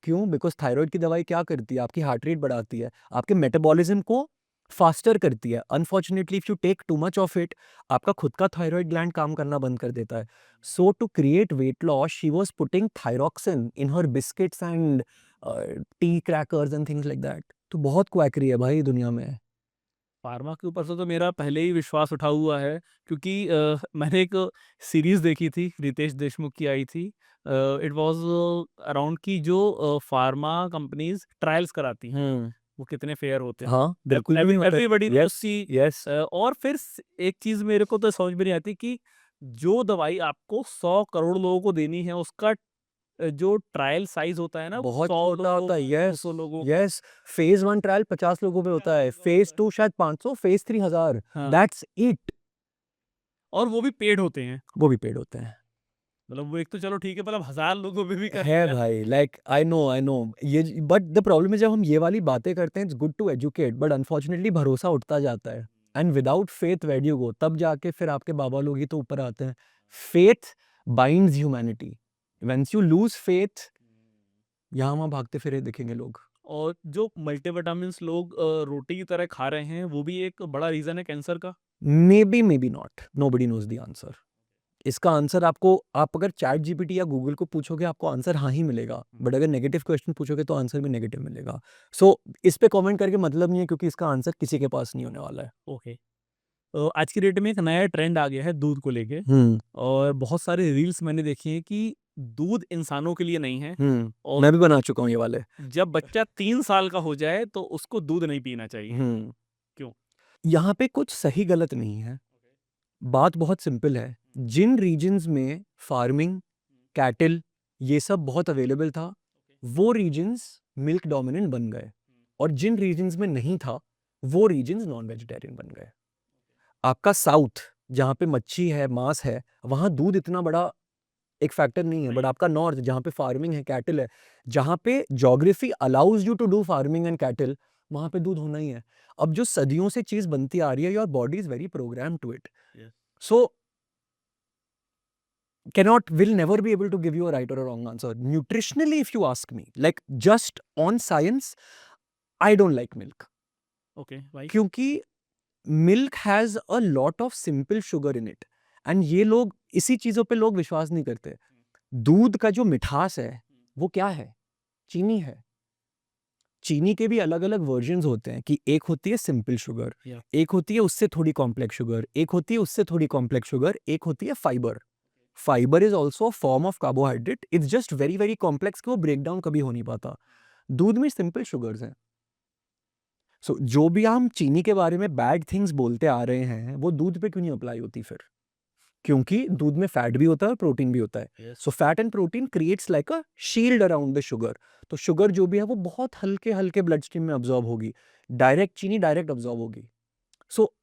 [SPEAKER 1] क्यों? बिकॉज़ थायराइड की दवाई क्या करती है? आपकी हार्ट रेट बढ़ाती है, आपके मेटाबॉलिज़्म को फास्टर करती है। Unfortunately if you take too much of it, आपका खुद का थायराइड ग्लैंड काम करना बंद कर देता है। So to create weight loss, she was putting thyroxine in her biscuits and tea crackers and things like that. तो बहुत क्वैकरी है भाई दुनिया में।
[SPEAKER 2] फार्मा के ऊपर से तो मेरा पहले ही विश्वास उठा हुआ है, क्योंकि मैंने एक सीरीज़ देखी थी, रितेश देशमुख की आई थी। इट वाज़ अराउंड कि जो फार्मा कंपनीज़ ट्रायल्स कराती हैं,
[SPEAKER 1] हुँ।
[SPEAKER 2] वो कितने फेयर होते हैं।
[SPEAKER 1] हाँ, बिल्कुल भी नहीं होता है।
[SPEAKER 2] एवरीबॉडी नोज़
[SPEAKER 1] यस,
[SPEAKER 2] सी।
[SPEAKER 1] यस।
[SPEAKER 2] और फिर एक चीज़ मेरे को तो समझ में नहीं आती कि जो दवाई आपको 100 करोड़ लोगों को देनी है, उसका जो ट्रायल साइज़ होता है ना, वो
[SPEAKER 1] बहुत
[SPEAKER 2] 100
[SPEAKER 1] छोटा
[SPEAKER 2] लोगों,
[SPEAKER 1] होता है। यस,
[SPEAKER 2] 200 लोगों।
[SPEAKER 1] यस। फ़ेज़ 1 ट्रायल 50 लोगों पे होता है, फ़ेज़ 2 शायद 500, फ़ेज़ 3 1000।
[SPEAKER 2] हाँ,
[SPEAKER 1] दैट्स इट।
[SPEAKER 2] और वो भी पेड होते हैं।
[SPEAKER 1] वो भी पेड होते हैं।
[SPEAKER 2] मतलब वो एक तो चलो ठीक है, मतलब 1000 लोगों पे भी कर
[SPEAKER 1] है
[SPEAKER 2] दिया।
[SPEAKER 1] भाई, लाइक आई नो ये बट द प्रॉब्लम है जब हम ये वाली बातें करते हैं, it's good to educate but unfortunately भरोसा उठता जाता है। And without faith where you go, तब जाके फिर आपके बाबा लोग ही तो ऊपर आते हैं। Faith binds humanity. Once you lose faith, यहाँ वहाँ भागते फिरे दिखेंगे लोग।
[SPEAKER 2] और जो मल्टीविटामिन्स लोग रोटी की तरह खा रहे हैं, वो भी एक बड़ा रीज़न है कैंसर का।
[SPEAKER 1] May be not, nobody nose the answer. इसका आंसर आपको, आप अगर चैट जीपीटी या गूगल को पूछोगे आपको आंसर हाँ ही मिलेगा, बट अगर नेगेटिव क्वेश्चन पूछोगे तो आंसर भी नेगेटिव मिलेगा। सो इस पे कमेंट करके मतलब नहीं है, क्योंकि इसका आंसर किसी के पास नहीं होने वाला है।
[SPEAKER 2] ओके। आज की डेट में एक नया ट्रेंड आ गया है दूध को लेके,
[SPEAKER 1] हम्म।
[SPEAKER 2] और बहुत सारे रील्स मैंने देखी हैं कि दूध इंसानों के लिए नहीं है, और
[SPEAKER 1] मैं भी बना चुका हूँ ये वाले।
[SPEAKER 2] जब बच्चा 3 साल का हो जाए तो उसको दूध नहीं पीना चाहिए।
[SPEAKER 1] हम्म।
[SPEAKER 2] क्यों?
[SPEAKER 1] यहाँ पे कुछ सही गलत नहीं है, बात बहुत सिंपल है। जिन रीजन्स में फार्मिंग, कैटल, ये सब बहुत अवेलेबल था, वो रीजन्स मिल्क डोमिनेंट बन गए, और जिन रीजन्स में नहीं था, वो रीजन्स नॉन वेजिटेरियन बन गए। आपका साउथ, जहाँ पे मच्छी है, मांस है, वहाँ दूध इतना बड़ा एक फैक्टर नहीं है, बट आपका नॉर्थ जहाँ पे फार्मिंग है, कैटल है, जहाँ पे geography allows you to do farming and cattle, वहाँ पे दूध होना ही है। अब जो सदियों से चीज बनती आ रही है, your body is very program to it.
[SPEAKER 2] Yes.
[SPEAKER 1] So will never be able to give you a right or a wrong answer. Nutritionally, if you ask me, like just on science, I don't like milk.
[SPEAKER 2] Okay, भाई।
[SPEAKER 1] क्योंकि milk has a lot of simple sugar in it, and ये लोग इसी चीजों पे लोग विश्वास नहीं करते। दूध का जो मिठास है वो क्या है? चीनी है। चीनी के भी अलग अलग वर्जन्स होते हैं, कि एक होती है सिंपल शुगर,
[SPEAKER 2] या
[SPEAKER 1] एक होती है उससे थोड़ी कॉम्प्लेक्स शुगर, एक होती है उससे थोड़ी कॉम्प्लेक्स शुगर, एक होती है fibre. Fibre is also form of carbohydrate, it's just very very complex कि वो ब्रेक डाउन कभी हो नहीं पाता। दूध में सिंपल शुगर्स हैं। सो जो भी हम चीनी के बारे में बैड थिंग्स बोलते आ रहे हैं, वो दूध पे क्यों नहीं अप्लाई होती फिर? क्योंकि दूध में फैट भी होता है और प्रोटीन भी होता है।
[SPEAKER 2] Yes.
[SPEAKER 1] So fat and protein creates like a shield around the sugar. तो शुगर जो भी है वो बहुत हल्के हल्के ब्लड स्ट्रीम में अब्जॉर्ब होगी, डायरेक्ट चीनी डायरेक्ट अब्जॉर्ब होगी। सो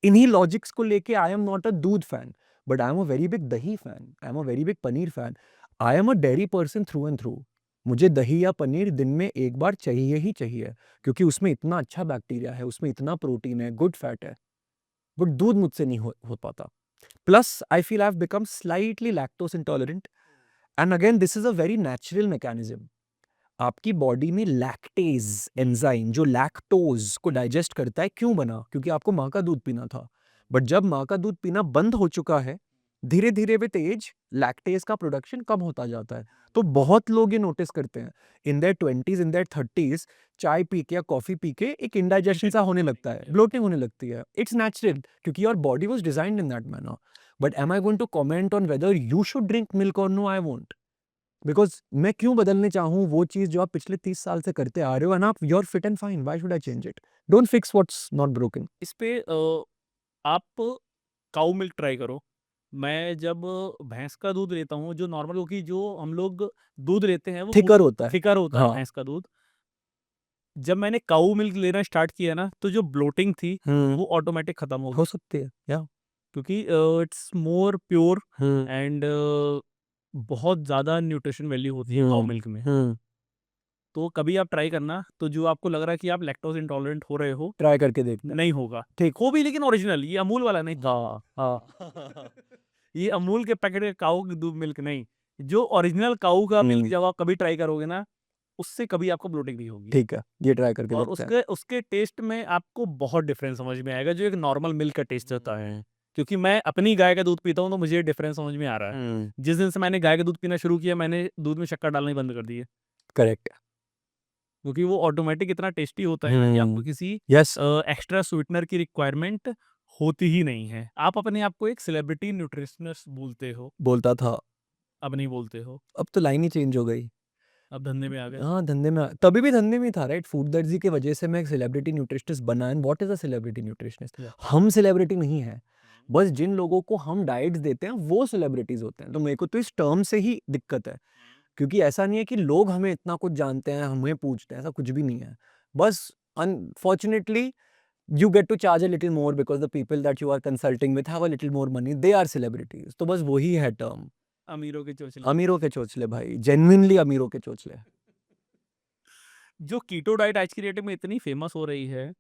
[SPEAKER 1] इन्हीं लॉजिक्स को लेके I am not a doodh fan, but I am a very big dahi fan, I am a very big paneer fan, I am a dairy person through and through. मुझे दही या पनीर दिन में एक बार चाहिए ही चाहिए, क्योंकि उसमें इतना अच्छा बैक्टीरिया है, उसमें इतना प्रोटीन है, गुड फैट है। बट दूध मुझसे नहीं हो पाता। Plus I feel I have become slightly lactose intolerant, and again this is a very natural mechanism. आपकी बॉडी में लैक्टेज एंजाइम जो लैक्टोज को डाइजेस्ट करता है, क्यों बना? क्योंकि आपको माँ का दूध पीना था। बट जब माँ का दूध पीना बंद हो चुका है, धीरे धीरे विद एज लैक्टेज का प्रोडक्शन कम होता जाता है। तो बहुत लोग ये नोटिस करते हैं, in their 20s in their 30s चाय पी के या कॉफी पी के एक इंडाइजेशन सा होने लगता है, ब्लोटिंग होने लगती है। इट्स नेचुरल, क्योंकि your body was designed in that manner. But am I going to comment on whether you should drink milk और नो? I won't. बिकॉज मैं क्यों बदलने चाहूँ वो चीज़ जो आप पिछले 30 साल से करते आ रहे हो, एंड आप you are fit and fine, why should I change it? Don't fix what's not broken.
[SPEAKER 2] इस पे आप काऊ मिल्क ट्राई करो। मैं जब भैंस का दूध लेता हूँ, जो नॉर्मल, क्योंकि जो हम लोग दूध लेते हैं वो
[SPEAKER 1] थिकर होता है।
[SPEAKER 2] थिकर होता है
[SPEAKER 1] हाँ।
[SPEAKER 2] भैंस का दूध। जब मैंने काऊ मिल्क लेना स्टार्ट किया ना, तो जो ब्लोटिंग थी वो ऑटोमेटिक खत्म हो
[SPEAKER 1] हो
[SPEAKER 2] गई,
[SPEAKER 1] सकती है या।
[SPEAKER 2] क्योंकि it's more pure,
[SPEAKER 1] hmm.
[SPEAKER 2] And बहुत ज़्यादा न्यूट्रिशन वैल्यू होती है काऊ मिल्क में।
[SPEAKER 1] हम्म।
[SPEAKER 2] तो कभी आप ट्राई करना, तो जो आपको लग रहा है कि आप लैक्टोज इंटॉलरेंट हो रहे हो,
[SPEAKER 1] ट्राई करके देखते हैं।
[SPEAKER 2] नहीं होगा।
[SPEAKER 1] ठीक।
[SPEAKER 2] हो भी लेकिन ओरिजिनल, ये अमूल वाला नहीं,
[SPEAKER 1] हाँ, हाँ।
[SPEAKER 2] ये अमूल के पैकेट के काऊ की दूध मिल्क नहीं, जो ओरिजिनल काऊ का मिल्क जब आप कभी ट्राई करोगे ना, उससे कभी आपको ब्लोटिंग नहीं होगी।
[SPEAKER 1] ठीक है, ये ट्राई करके
[SPEAKER 2] और
[SPEAKER 1] देखते हैं।
[SPEAKER 2] उसके उसके टेस्ट में आपको बहुत डिफरेंस समझ में आएगा, जो एक नॉर्मल मिल्क का टेस्ट होता है। क्योंकि मैं अपनी गाय का दूध पीता हूँ, तो मुझे डिफरेंस समझ में आ रहा है। जिस दिन से मैंने गाय का दूध पीना शुरू किया, मैंने दूध में शक्कर डालना ही बंद कर दी है।
[SPEAKER 1] करेक्ट।
[SPEAKER 2] क्योंकि वो ऑटोमेटिक इतना टेस्टी होता है ना कि आपको किसी
[SPEAKER 1] यस।
[SPEAKER 2] एक्स्ट्रा स्वीटनर की रिक्वायरमेंट होती ही नहीं है। आप अपने आप को एक सेलिब्रिटी न्यूट्रिशनिस्ट बोलते हो,
[SPEAKER 1] बोलता था,
[SPEAKER 2] अब नहीं बोलते हो,
[SPEAKER 1] अब तो लाइन ही चेंज हो गई।
[SPEAKER 2] अब धंधे में आ गए।
[SPEAKER 1] हाँ, धंधे में तभी भी धंधे में ही था, राइट? फूड दर्जी की वजह से मैं एक सेलिब्रिटी न्यूट्रिशनिस्ट बना। And what is a celebrity nutritionist?
[SPEAKER 2] Yeah.
[SPEAKER 1] हम सेलिब्रिटी नहीं है, बस जिन लोगों को हम डाइट्स देते हैं वो सेलिब्रिटीज होते हैं। तो मेरे को तो इस टर्म से ही दिक्कत है, क्योंकि ऐसा नहीं है कि लोग हमें इतना कुछ जानते हैं, हमें पूछते हैं, ऐसा कुछ भी नहीं है। बस unfortunately you get to charge a little more because the people that you are consulting with have a little more money, they are celebrities। तो बस वही है टर्म।
[SPEAKER 2] अमीरों के चोचले।
[SPEAKER 1] अमीरों के चोचले भाई, जेन्युइनली अमीरों के चोचले।
[SPEAKER 2] जो कीटो डाइट आज की डेट में इतनी फेमस हो रही है,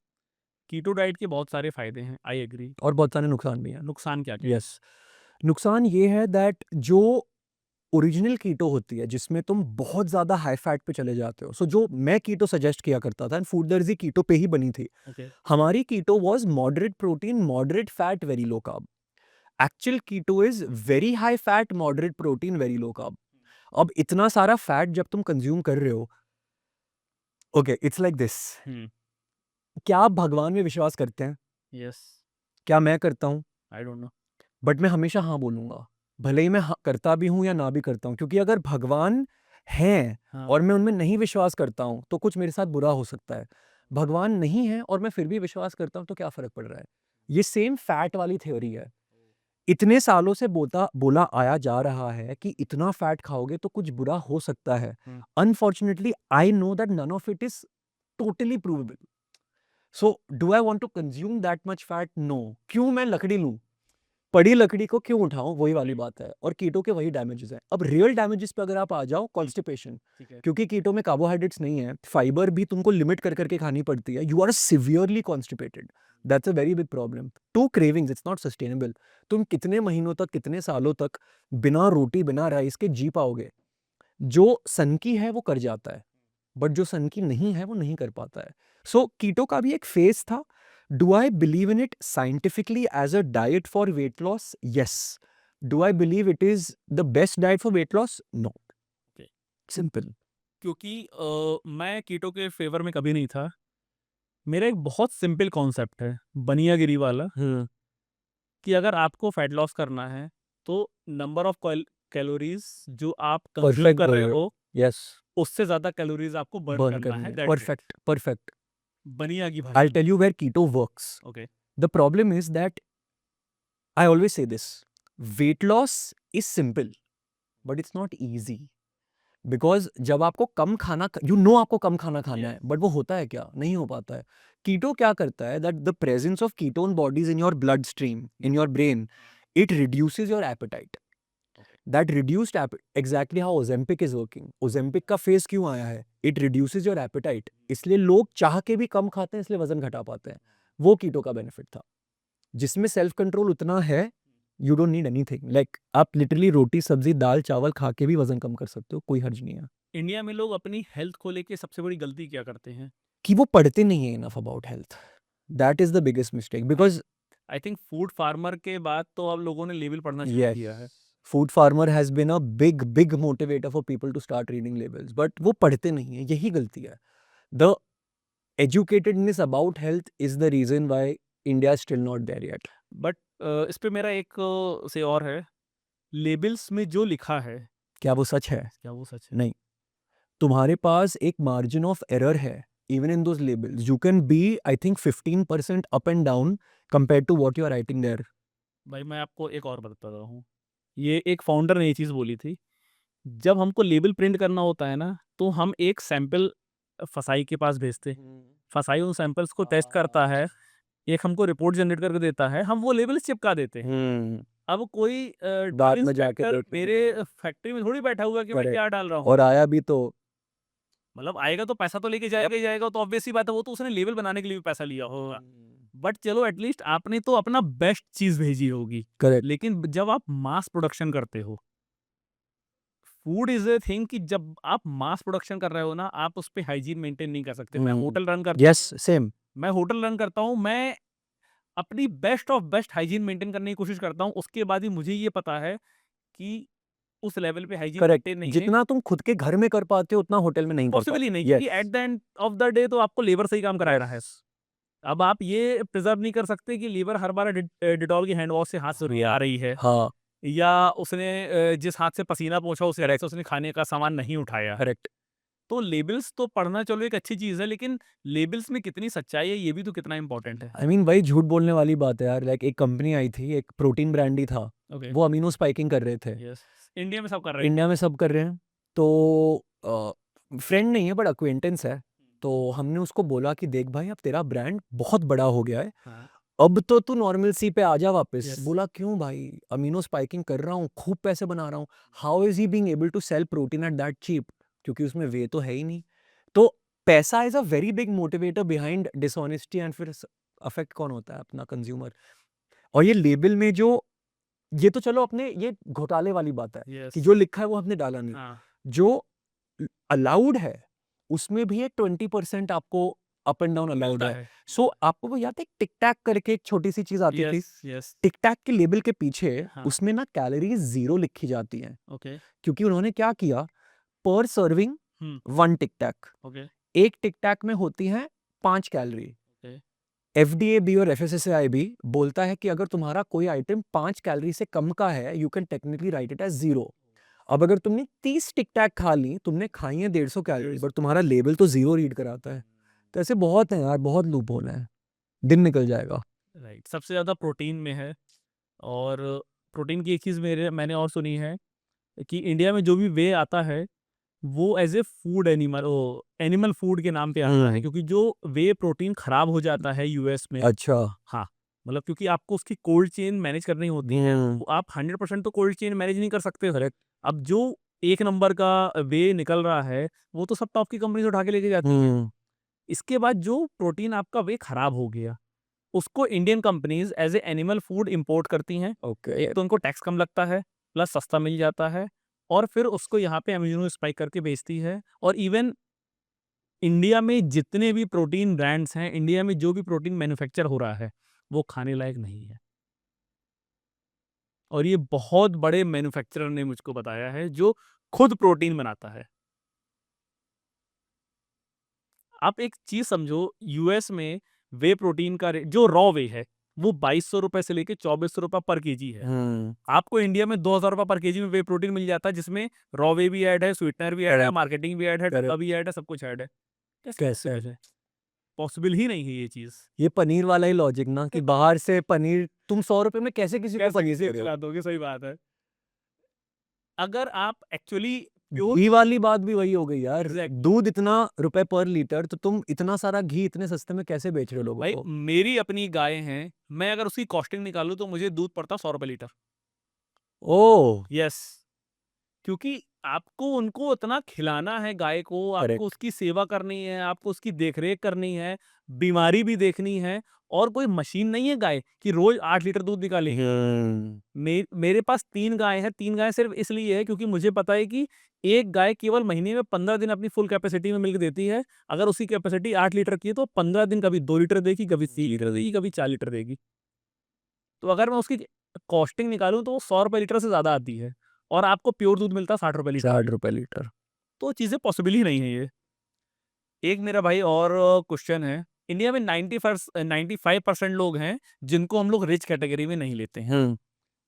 [SPEAKER 2] कीटो डाइट के बहुत सारे फायदे हैं, आई एग्री।
[SPEAKER 1] और बहुत सारे नुकसान भी हैं।
[SPEAKER 2] नुकसान क्या क्या है?
[SPEAKER 1] यस, नुकसान ये है दैट जो ओरिजिनल कीटो होती है, जिसमें तुम बहुत ज्यादा हाई फैट पे चले जाते हो। सो जो मैं कीटो सजेस्ट किया करता था, फूड दर्जी कीटो पे ही बनी थी।
[SPEAKER 2] Okay.
[SPEAKER 1] हमारी keto was moderate protein, moderate fat, very low carb. Actual keto is very high fat, moderate protein, very low carb. अब इतना सारा फैट जब तुम कंज्यूम कर रहे हो, ओके, इट्स लाइक दिस। क्या आप भगवान में विश्वास करते हैं?
[SPEAKER 2] यस,
[SPEAKER 1] क्या मैं करता हूँ?
[SPEAKER 2] I don't know.
[SPEAKER 1] बट मैं हमेशा हाँ बोलूंगा, भले ही मैं हाँ करता भी हूँ या ना भी करता हूँ। क्योंकि अगर भगवान हैं
[SPEAKER 2] हाँ।
[SPEAKER 1] और मैं उनमें नहीं विश्वास करता हूँ, तो कुछ मेरे साथ बुरा हो सकता है। भगवान नहीं है और मैं फिर भी विश्वास करता हूँ, तो क्या फर्क पड़ रहा है? ये सेम फैट वाली थ्योरी है। इतने सालों से बोला आया जा रहा है कि इतना फैट खाओगे तो कुछ बुरा हो सकता है। Unfortunately I know that none of it is totally provable. So do I want to consume that much fat? No. क्यों मैं लकड़ी लूं? पड़ी लकड़ी को क्यों उठाऊं? वही वाली बात है। और कीटो के वही डैमेजेस हैं। अब रियल डैमेजेस पे अगर आप आ जाओ, कॉन्स्टिपेशन।
[SPEAKER 2] ठीक है।
[SPEAKER 1] क्योंकि कीटो में कार्बोहाइड्रेट्स नहीं है, फाइबर भी तुमको लिमिट कर करके खानी पड़ती है। You are severely constipated. That's a very big problem. To cravings, it's not sustainable. तुम कितने महीनों तक, कितने सालों तक बिना रोटी, बिना राइस के जी पाओगे? जो सन की है वो कर जाता है, बट जो सन की नहीं है वो नहीं कर पाता है। सो कीटो का भी एक फेज था। Do I believe in it scientifically as a diet for weight loss? Yes. Do I believe it is the best diet for weight loss? No.
[SPEAKER 2] Okay.
[SPEAKER 1] Simple.
[SPEAKER 2] क्योंकि मैं कीटो के फेवर में कभी नहीं था। मेरा एक बहुत सिंपल कॉन्सेप्ट है, बनियागिरी वाला, कि अगर आपको फैट लॉस करना है, तो नंबर ऑफ कैलोरीज जो आप कंज्यूम
[SPEAKER 1] परफेक्ट
[SPEAKER 2] कर रहे
[SPEAKER 1] बर्गर।
[SPEAKER 2] हो,
[SPEAKER 1] यस।
[SPEAKER 2] उससे ज्यादा कैलोरीज आपको बर्न
[SPEAKER 1] बर्न
[SPEAKER 2] करना
[SPEAKER 1] करनी
[SPEAKER 2] है।
[SPEAKER 1] है।
[SPEAKER 2] That's it.
[SPEAKER 1] Perfect, perfect.
[SPEAKER 2] बनिया की
[SPEAKER 1] I'll
[SPEAKER 2] भाषा।
[SPEAKER 1] tell you where keto works.
[SPEAKER 2] Okay.
[SPEAKER 1] The problem is that I always say this: weight loss is simple, but it's not easy. Because जब आपको कम खाना, आपको कम खाना खाना है, बट वो होता है क्या? नहीं हो पाता है। कीटो क्या करता है that the presence of ketone bodies in your blood stream, in your brain, it reduces your apatite. That reduced exactly how Ozempic is working. Ozempic का फेज क्यों आया है? It reduces your apatite. इसलिए लोग चाह के भी कम खाते हैं, इसलिए वजन घटा पाते हैं। वो कीटो का बेनिफिट था, जिसमें सेल्फ कंट्रोल उतना है, you don't need anything. Like आप लिटरली रोटी, सब्जी, दाल, चावल खा के भी वजन कम कर सकते हो, कोई हर्ज नहीं है।
[SPEAKER 2] इंडिया में लोग अपनी हेल्थ को लेके सबसे बड़ी गलती क्या करते हैं?
[SPEAKER 1] कि वो पढ़ते नहीं है enough about health. That is the biggest mistake. Because
[SPEAKER 2] I think food farmer के बाद तो अब लोगों ने लेबल पढ़ना शुरू किया है।
[SPEAKER 1] Food farmer has been a big big motivator for people to start reading labels, but वो पढ़ते नहीं है, यही गलती है। The educatedness about health is the reason why India still not there yet.
[SPEAKER 2] But इस पे मेरा एक से और है, लेबल्स में जो लिखा है,
[SPEAKER 1] क्या वो सच है?
[SPEAKER 2] क्या वो सच है?
[SPEAKER 1] नहीं। तुम्हारे पास एक मार्जिन ऑफ एरर है even in those labels. You can be, I think, 15% up and down compared to what you are writing there.
[SPEAKER 2] भाई मैं आपको एक और बताता हूँ, ये एक फाउंडर ने ये चीज़ बोली थी, जब हमको लेबल प्रिंट करना होता है ना, तो हम एक सैंपल फसाई के पास भेजते, फसाई उन सैंपल्स को टेस्ट करता है, एक हमको रिपोर्ट जनरेट करके देता है, हम वो लेबल चिपका देते हैं। अब कोई
[SPEAKER 1] दांत में जाके
[SPEAKER 2] इंस्पेक्टर
[SPEAKER 1] देख के
[SPEAKER 2] मेरे फैक्ट्री में थोड़ी बैठा हुआ कि मैं
[SPEAKER 1] Correct.
[SPEAKER 2] क्या डाल रहा हूँ।
[SPEAKER 1] और आया भी तो
[SPEAKER 2] मतलब आएगा तो पैसा तो लेके जाएगा ही जाएगा, तो ऑब्वियस सी बात है, वो तो उसने लेवल बनाने के लिए भी पैसा लिया होगा। बट चलो एटलीस्ट आपने तो अपना बेस्ट चीज भेजी होगी।
[SPEAKER 1] करेक्ट।
[SPEAKER 2] लेकिन जब आप मास प्रोडक्शन करते हो, फूड इज ए थिंग कि जब आप मास प्रोडक्शन कर रहे हो ना, आप उस पे हाइजीन मेंटेन नहीं कर सकते। मैं होटल रन करता
[SPEAKER 1] यस, सेम।
[SPEAKER 2] मैं होटल रन करता हूँ, मैं अपनी best of best hygiene maintain करने की कोशिश करता हूँ। उसके बाद ही मुझे ये पता है कि उस लेवल पे हाइजीन
[SPEAKER 1] करेक्ट।
[SPEAKER 2] मेंटेन नहीं है,
[SPEAKER 1] जितना तुम खुद के घर में कर पाते हो उतना होटल में नहीं कर
[SPEAKER 2] पॉसिबल ही
[SPEAKER 1] पाते।
[SPEAKER 2] नहीं, क्योंकि
[SPEAKER 1] yes.
[SPEAKER 2] At the end of the day तो आपको लेबर से ही काम कराना है। अब आप ये प्रिजर्व नहीं कर सकते कि लीवर हर बार डिटॉल की हैंड वॉश से हाथ से आ रही है,
[SPEAKER 1] हाँ।
[SPEAKER 2] या उसने जिस हाथ से पसीना पोंछा उस हाथ से उसने खाने का सामान नहीं उठाया।
[SPEAKER 1] करेक्ट।
[SPEAKER 2] तो लेबल्स तो पढ़ना चलो एक अच्छी चीज है, लेकिन लेबल्स में कितनी सच्चाई है ये भी तो कितना इंपॉर्टेंट है।
[SPEAKER 1] आई मीन वही झूठ बोलने वाली बात है यार। लाइक एक कंपनी आई थी, एक प्रोटीन ब्रांड ही था,
[SPEAKER 2] ओके।
[SPEAKER 1] वो अमीनो स्पाइकिंग कर रहे थे।
[SPEAKER 2] यस, इंडिया में सब कर रहे
[SPEAKER 1] इंडिया में सब कर रहे हैं। तो फ्रेंड नहीं है बट अक्वेंटेंस है। तो हमने उसको बोला कि देख भाई, अब तेरा ब्रांड बहुत बड़ा हो गया है,
[SPEAKER 2] हैं।
[SPEAKER 1] अब तो तू नॉर्मल सी पे आ जा वापस।
[SPEAKER 2] Yes.
[SPEAKER 1] बोला क्यों भाई, अमीनो स्पाइकिंग कर रहा हूँ, खूब पैसे बना रहा हूँ, how is he being able to sell protein at that cheap? क्योंकि उसमें वे तो है ही नहीं। तो पैसा is a very big motivator behind dishonesty. And फिर अफेक्ट कौन होता है? अपना कंज्यूमर। और ये लेबल में जो, ये तो चलो अपने ये घोटाले वाली बात है
[SPEAKER 2] Yes.
[SPEAKER 1] कि जो लिखा है वो हमने डाला नहीं।
[SPEAKER 2] हाँ,
[SPEAKER 1] जो अलाउड है उसमें भी एक 20% आपको अप एंड डाउन अलाउड
[SPEAKER 2] मिलता
[SPEAKER 1] है।
[SPEAKER 2] है।
[SPEAKER 1] सो आपको वो याद है टिक टैक करके एक छोटी सी चीज आती थी?
[SPEAKER 2] Yes, yes.
[SPEAKER 1] टिक टैक के लेबल के पीछे
[SPEAKER 2] हाँ।
[SPEAKER 1] उसमें ना कैलोरीज 0 लिखी जाती हैं,
[SPEAKER 2] ओके।
[SPEAKER 1] क्योंकि उन्होंने क्या किया, पर सर्विंग
[SPEAKER 2] हम्म।
[SPEAKER 1] 1 टिक टैक,
[SPEAKER 2] ओके।
[SPEAKER 1] एक टिक टैक में होती है 5 कैलोरी।
[SPEAKER 2] ओके।
[SPEAKER 1] एफडीए भी और एफएसएसएआई भी बोलता है कि अगर तुम्हारा कोई आइटम 5 कैलोरी से कम का है, you can technically write it as 0। अब अगर तुमने 30 टिक टैक खा ली, तुमने खाई है 150 कैलोरी, बट तुम्हारा लेबल तो 0 रीड कराता है। तो ऐसे बहुत हैं यार, बहुत लूप होल है, दिन निकल जाएगा।
[SPEAKER 2] राइट, सबसे ज़्यादा प्रोटीन में है। और प्रोटीन की एक चीज़ मैंने और सुनी है कि इंडिया में जो भी वे आता है वो as a food animal food के नाम पे आता है, क्योंकि जो वे प्रोटीन खराब हो जाता है यूएस में।
[SPEAKER 1] अच्छा।
[SPEAKER 2] हाँ, मतलब क्योंकि आपको उसकी कोल्ड चेन मैनेज करनी होती है, तो आप 100% तो कोल्ड चेन मैनेज नहीं कर सकते।
[SPEAKER 1] करेक्ट।
[SPEAKER 2] अब जो एक नंबर का वे निकल रहा है वो तो सब टॉप की कंपनी उठा के लेके जाती है। इसके बाद जो प्रोटीन आपका वे खराब हो गया, उसको Indian companies as a animal food import करती हैं।
[SPEAKER 1] ओके।
[SPEAKER 2] एक तो उनको टैक्स कम लगता है, प्लस सस्ता मिल जाता है, और फिर उसको यहाँ पे अमीनो स्पाइक करके बेचती है। और इवन इंडिया में जितने भी प्रोटीन ब्रांड्स हैं, इंडिया में जो भी प्रोटीन मैन्युफैक्चर हो रहा है, वो खाने लायक नहीं है। और ये बहुत बड़े मैन्युफैक्चरर ने मुझको बताया है, जो खुद प्रोटीन बनाता है। आप एक चीज समझो, यूएस में वे प्रोटीन का रेट जो रॉ वे है वो 2200 रुपए से लेके 2400 रुपए पर केजी है। आपको इंडिया में 2000 रुपए पर केजी में वे प्रोटीन मिल जाता है, जिसमें रॉ वे भी ऐड है, स्वीटनर भी ऐड है,
[SPEAKER 1] Correct.
[SPEAKER 2] मार्केटिंग भी ऐड है,
[SPEAKER 1] Correct.
[SPEAKER 2] डब्बा भी ऐड है, सब कुछ ऐड है।
[SPEAKER 1] कैसे?
[SPEAKER 2] है पॉसिबल ही नहीं है ये चीज।
[SPEAKER 1] ये पनीर वाला ही लॉजिक ना, कि बाहर से पनीर तुम 100 रुपए में कैसे किसी को
[SPEAKER 2] कैसे
[SPEAKER 1] पनीर
[SPEAKER 2] किसी को
[SPEAKER 1] दे रहे हो?
[SPEAKER 2] खिला दोगे, सही बात है। अगर आप एक्चुअली
[SPEAKER 1] घी वाली बात भी वही हो गई यार।
[SPEAKER 2] Exactly.
[SPEAKER 1] दूध इतना रुपए पर लीटर, तो तुम इतना सारा घी इतने सस्ते में कैसे बेच रहे हो लोगों
[SPEAKER 2] भाई
[SPEAKER 1] को?
[SPEAKER 2] मेरी अपनी गाय हैं, मैं अगर उसकी कॉस्टिंग निकालूं तो मुझे दूध पड़ता 100 रुपए लीटर।
[SPEAKER 1] ओह।
[SPEAKER 2] यस, क्योंकि आपको उनको उतना खिलाना है गाय को, आपको
[SPEAKER 1] करेक्ट।
[SPEAKER 2] उसकी सेवा करनी है, आपको उसकी देखरेख करनी है, बीमारी भी देखनी है। और कोई मशीन नहीं है गाय कि रोज 8 लीटर दूध निकाले। मेरे पास 3 गाय है। 3 गाय सिर्फ इसलिए है क्योंकि मुझे पता है कि एक गाय केवल महीने में 15 दिन अपनी फुल कैपेसिटी में मिल्क देती है। अगर उसकी कैपेसिटी 8 लीटर की है तो 15 दिन कभी 2 लीटर देगी, कभी 3 लीटर देगी, कभी 4 लीटर देगी। तो अगर मैं उसकी कॉस्टिंग निकालूं तो वो 100 रुपए लीटर से ज्यादा आती है, और आपको प्योर दूध मिलता है 60 रुपए लीटर।
[SPEAKER 1] 60 रुपए लीटर।
[SPEAKER 2] तो चीजें पॉसिबल ही नहीं है ये। एक मेरा भाई और क्वेश्चन है, इंडिया में 95% लोग हैं जिनको हम लोग रिच कैटेगरी में नहीं लेते हैं।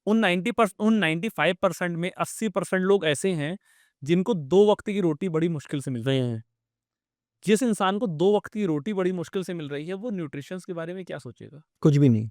[SPEAKER 2] उन 95% में 80% लोग ऐसे हैं जिनको 2 वक्त की रोटी बड़ी मुश्किल से मिल रही है। जिस इंसान को 2 वक्त की रोटी बड़ी मुश्किल से मिल रही है, वो न्यूट्रिशन के बारे में क्या सोचेगा?
[SPEAKER 1] कुछ भी नहीं,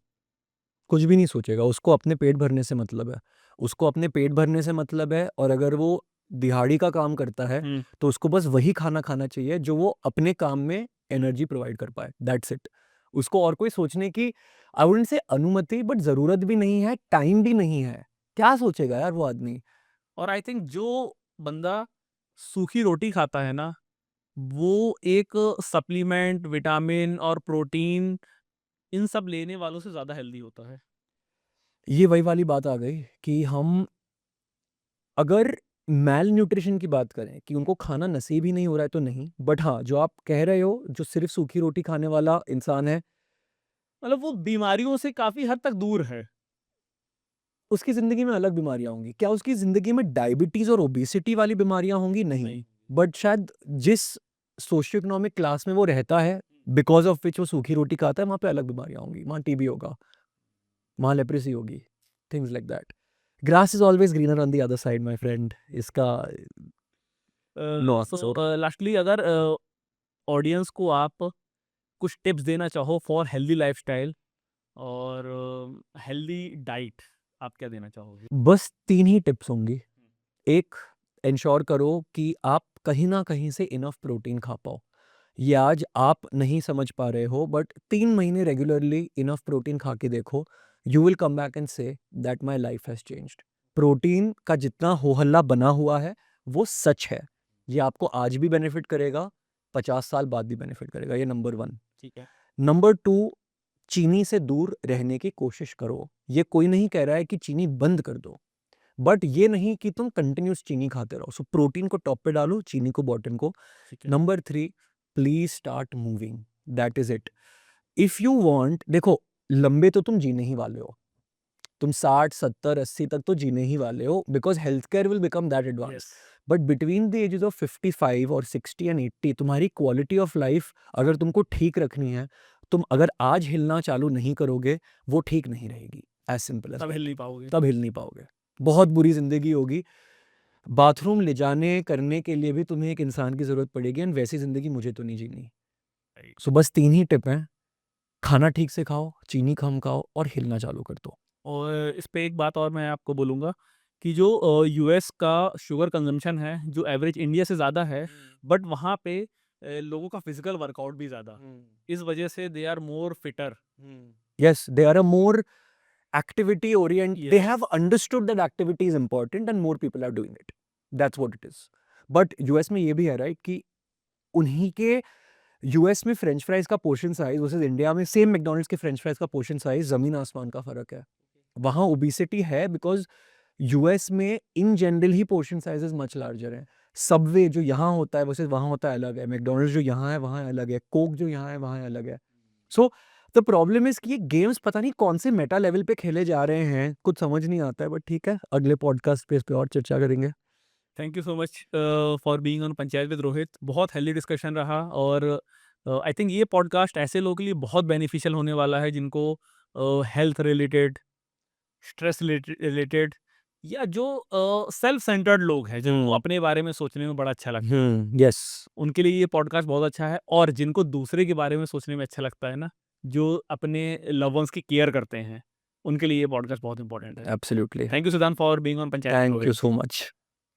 [SPEAKER 1] कुछ भी नहीं सोचेगा। उसको अपने पेट भरने से मतलब है। उसको अपने पेट भरने से मतलब है, और अगर वो दिहाड़ी का काम करता है तो उसको बस वही खाना खाना चाहिए जो वो अपने काम में एनर्जी प्रोवाइड कर पाए। That's it. उसको और कोई सोचने की, आई वुडंट से अनुमति, बट ज़रूरत भी नहीं है, टाइम भी नहीं है। क्या सोचेगा यार वो आदमी?
[SPEAKER 2] और आई थिंक जो बंदा सूखी रोटी खाता है ना, वो एक सप्लीमेंट, विटामिन और प्रोटीन इन सब लेने वालों से ज़्यादा हेल्दी होता है।
[SPEAKER 1] ये वही वाली बात आ गई कि हम अगर मैल न्यूट्रिशन की बात करें कि उनको खाना नसीब ही नहीं हो रहा है तो नहीं, बट हाँ, जो आप कह रहे हो, जो सिर्फ़ सूखी रोटी खाने वाला इंसान है,
[SPEAKER 2] मतलब वो बीमारियों से काफ़ी हद तक दूर है।
[SPEAKER 1] उसकी ज़िंदगी में अलग बीमारियाँ होंगी। क्या उसकी ज़िंदगी में डायबिटीज़ और ओबेसिटी वाली बीमारियाँ होंगी? नहीं।
[SPEAKER 2] नहीं।
[SPEAKER 1] बट शायद जिस सोशियो इकोनॉमिक क्लास में वो रहता है, बिकॉज़ ऑफ व्हिच वो सूखी रोटी खाता है, वहाँ पे अलग बीमारियाँ होंगी। वहाँ टीबी होगा, वहाँ लेप्रेसी होगी, things like that. Grass is always greener on the other side my friend. इसका नो
[SPEAKER 2] सो
[SPEAKER 1] आंसर।
[SPEAKER 2] लास्टली अगर ऑडियंस को आप कुछ टिप्स देना चाहो फॉर हेल्दी लाइफ़स्टाइल और हेल्दी डाइट, आप क्या देना चाहोगे?
[SPEAKER 1] बस 3 ही टिप्स होंगी। एक, एंश्योर करो कि आप कहीं न कहीं से इनफ प्रोटीन खा पाओ। ये आज आप नहीं समझ पा रहे हो, बट 3 महीने रेगुलरली इनफ प्रोटीन खा के देखो, you will come back and say that my life has changed. Protein का जितना हो हल्ला बना हुआ है, वो सच है। ये आपको आज भी बेनिफिट करेगा, 50 साल बाद भी बेनिफिट करेगा, ये नंबर 1।
[SPEAKER 2] ठीक है।
[SPEAKER 1] नंबर 2, चीनी से दूर रहने की कोशिश करो। ये कोई नहीं कह रहा है कि चीनी बंद कर दो, बट ये नहीं कि तुम कंटिन्यूअस चीनी खाते रहो। सो प्रोटीन को टॉप पे डालो, चीनी को बॉटम को।
[SPEAKER 2] ठीक है।
[SPEAKER 1] Number 3, please start moving, that is it. If you want, देखो, लंबे तो तुम जीने ही वाले हो, तुम 60 70 80 तक तो जीने ही वाले हो, because health care will become that advance.
[SPEAKER 2] Yes.
[SPEAKER 1] But between the ages of 55 और 60 एंड 80 तुम्हारी क्वालिटी ऑफ लाइफ अगर तुमको ठीक रखनी है, तुम अगर आज हिलना चालू नहीं करोगे, वो ठीक नहीं रहेगी। एज सिंपल एज
[SPEAKER 2] तब
[SPEAKER 1] दैट।
[SPEAKER 2] हिल नहीं पाओगे।
[SPEAKER 1] तब हिल नहीं पाओगे, बहुत बुरी जिंदगी होगी। बाथरूम ले जाने करने के लिए भी तुम्हें एक इंसान की ज़रूरत पड़ेगी, एंड वैसी ज़िंदगी मुझे तो नहीं जीनी।
[SPEAKER 2] राइट।
[SPEAKER 1] सो बस 3 ही टिप हैं, खाना ठीक से खाओ, चीनी कम खाओ और हिलना चालू कर दो।
[SPEAKER 2] और इस पे एक बात और मैं आपको बोलूँगा कि जो यूएस का शुगर कंज़म्पशन है, जो एवरेज इंडिया से ज़्यादा है, बट वहाँ पे लोगों का फिज़िकल वर्कआउट भी ज़्यादा। इस वजह से they are more fitter.
[SPEAKER 1] Yes, they are a more activity orient. They
[SPEAKER 2] yes.
[SPEAKER 1] have understood that activity is important and more people are doing it. That's what it is. But US में ये भी है right कि उन्हीं के US में French fries का portion size versus India में सेम मैकडॉनल्ड्स के फ्रेंच फ्राइज का पोर्शन साइज जमीन आसमान का फर्क है। वहाँ ओबेसिटी है बिकॉज यूएस में in general he portion sizes much larger हैं। सबवे जो यहाँ होता है वर्सेस वहाँ होता है अलग है, मैकडॉनल्ड्स जो यहाँ है वहाँ अलग है, कोक जो यहाँ है वहाँ अलग है। सो द प्रॉब्लम इज कि ये गेम्स पता नहीं कौन से मेटा लेवल पे खेले जा रहे हैं, कुछ समझ नहीं आता है, बट ठीक है, अगले पॉडकास्ट पे इस पे और चर्चा करेंगे।
[SPEAKER 2] Thank you so much for being on panchayat with Rohit. बहुत हेल्दी डिस्कशन रहा और आई थिंक ये पॉडकास्ट ऐसे लोगों के लिए बहुत बेनिफिशियल होने वाला है जिनको हेल्थ रिलेटेड, स्ट्रेस रिलेटेड या जो सेल्फ सेंटर्ड लोग हैं, जिनको अपने बारे में सोचने में बड़ा अच्छा लगता है,
[SPEAKER 1] यस,
[SPEAKER 2] उनके लिए ये पॉडकास्ट बहुत अच्छा है। और जिनको दूसरे के बारे में सोचने में अच्छा लगता है ना, जो अपने लव वंस की केयर करते हैं, उनके लिए ये पॉडकास्ट बहुत इंपॉर्टेंट है।
[SPEAKER 1] Absolutely.
[SPEAKER 2] Thank you Sudan for being on panchayat with
[SPEAKER 1] thank you
[SPEAKER 2] Rohit.
[SPEAKER 1] So much.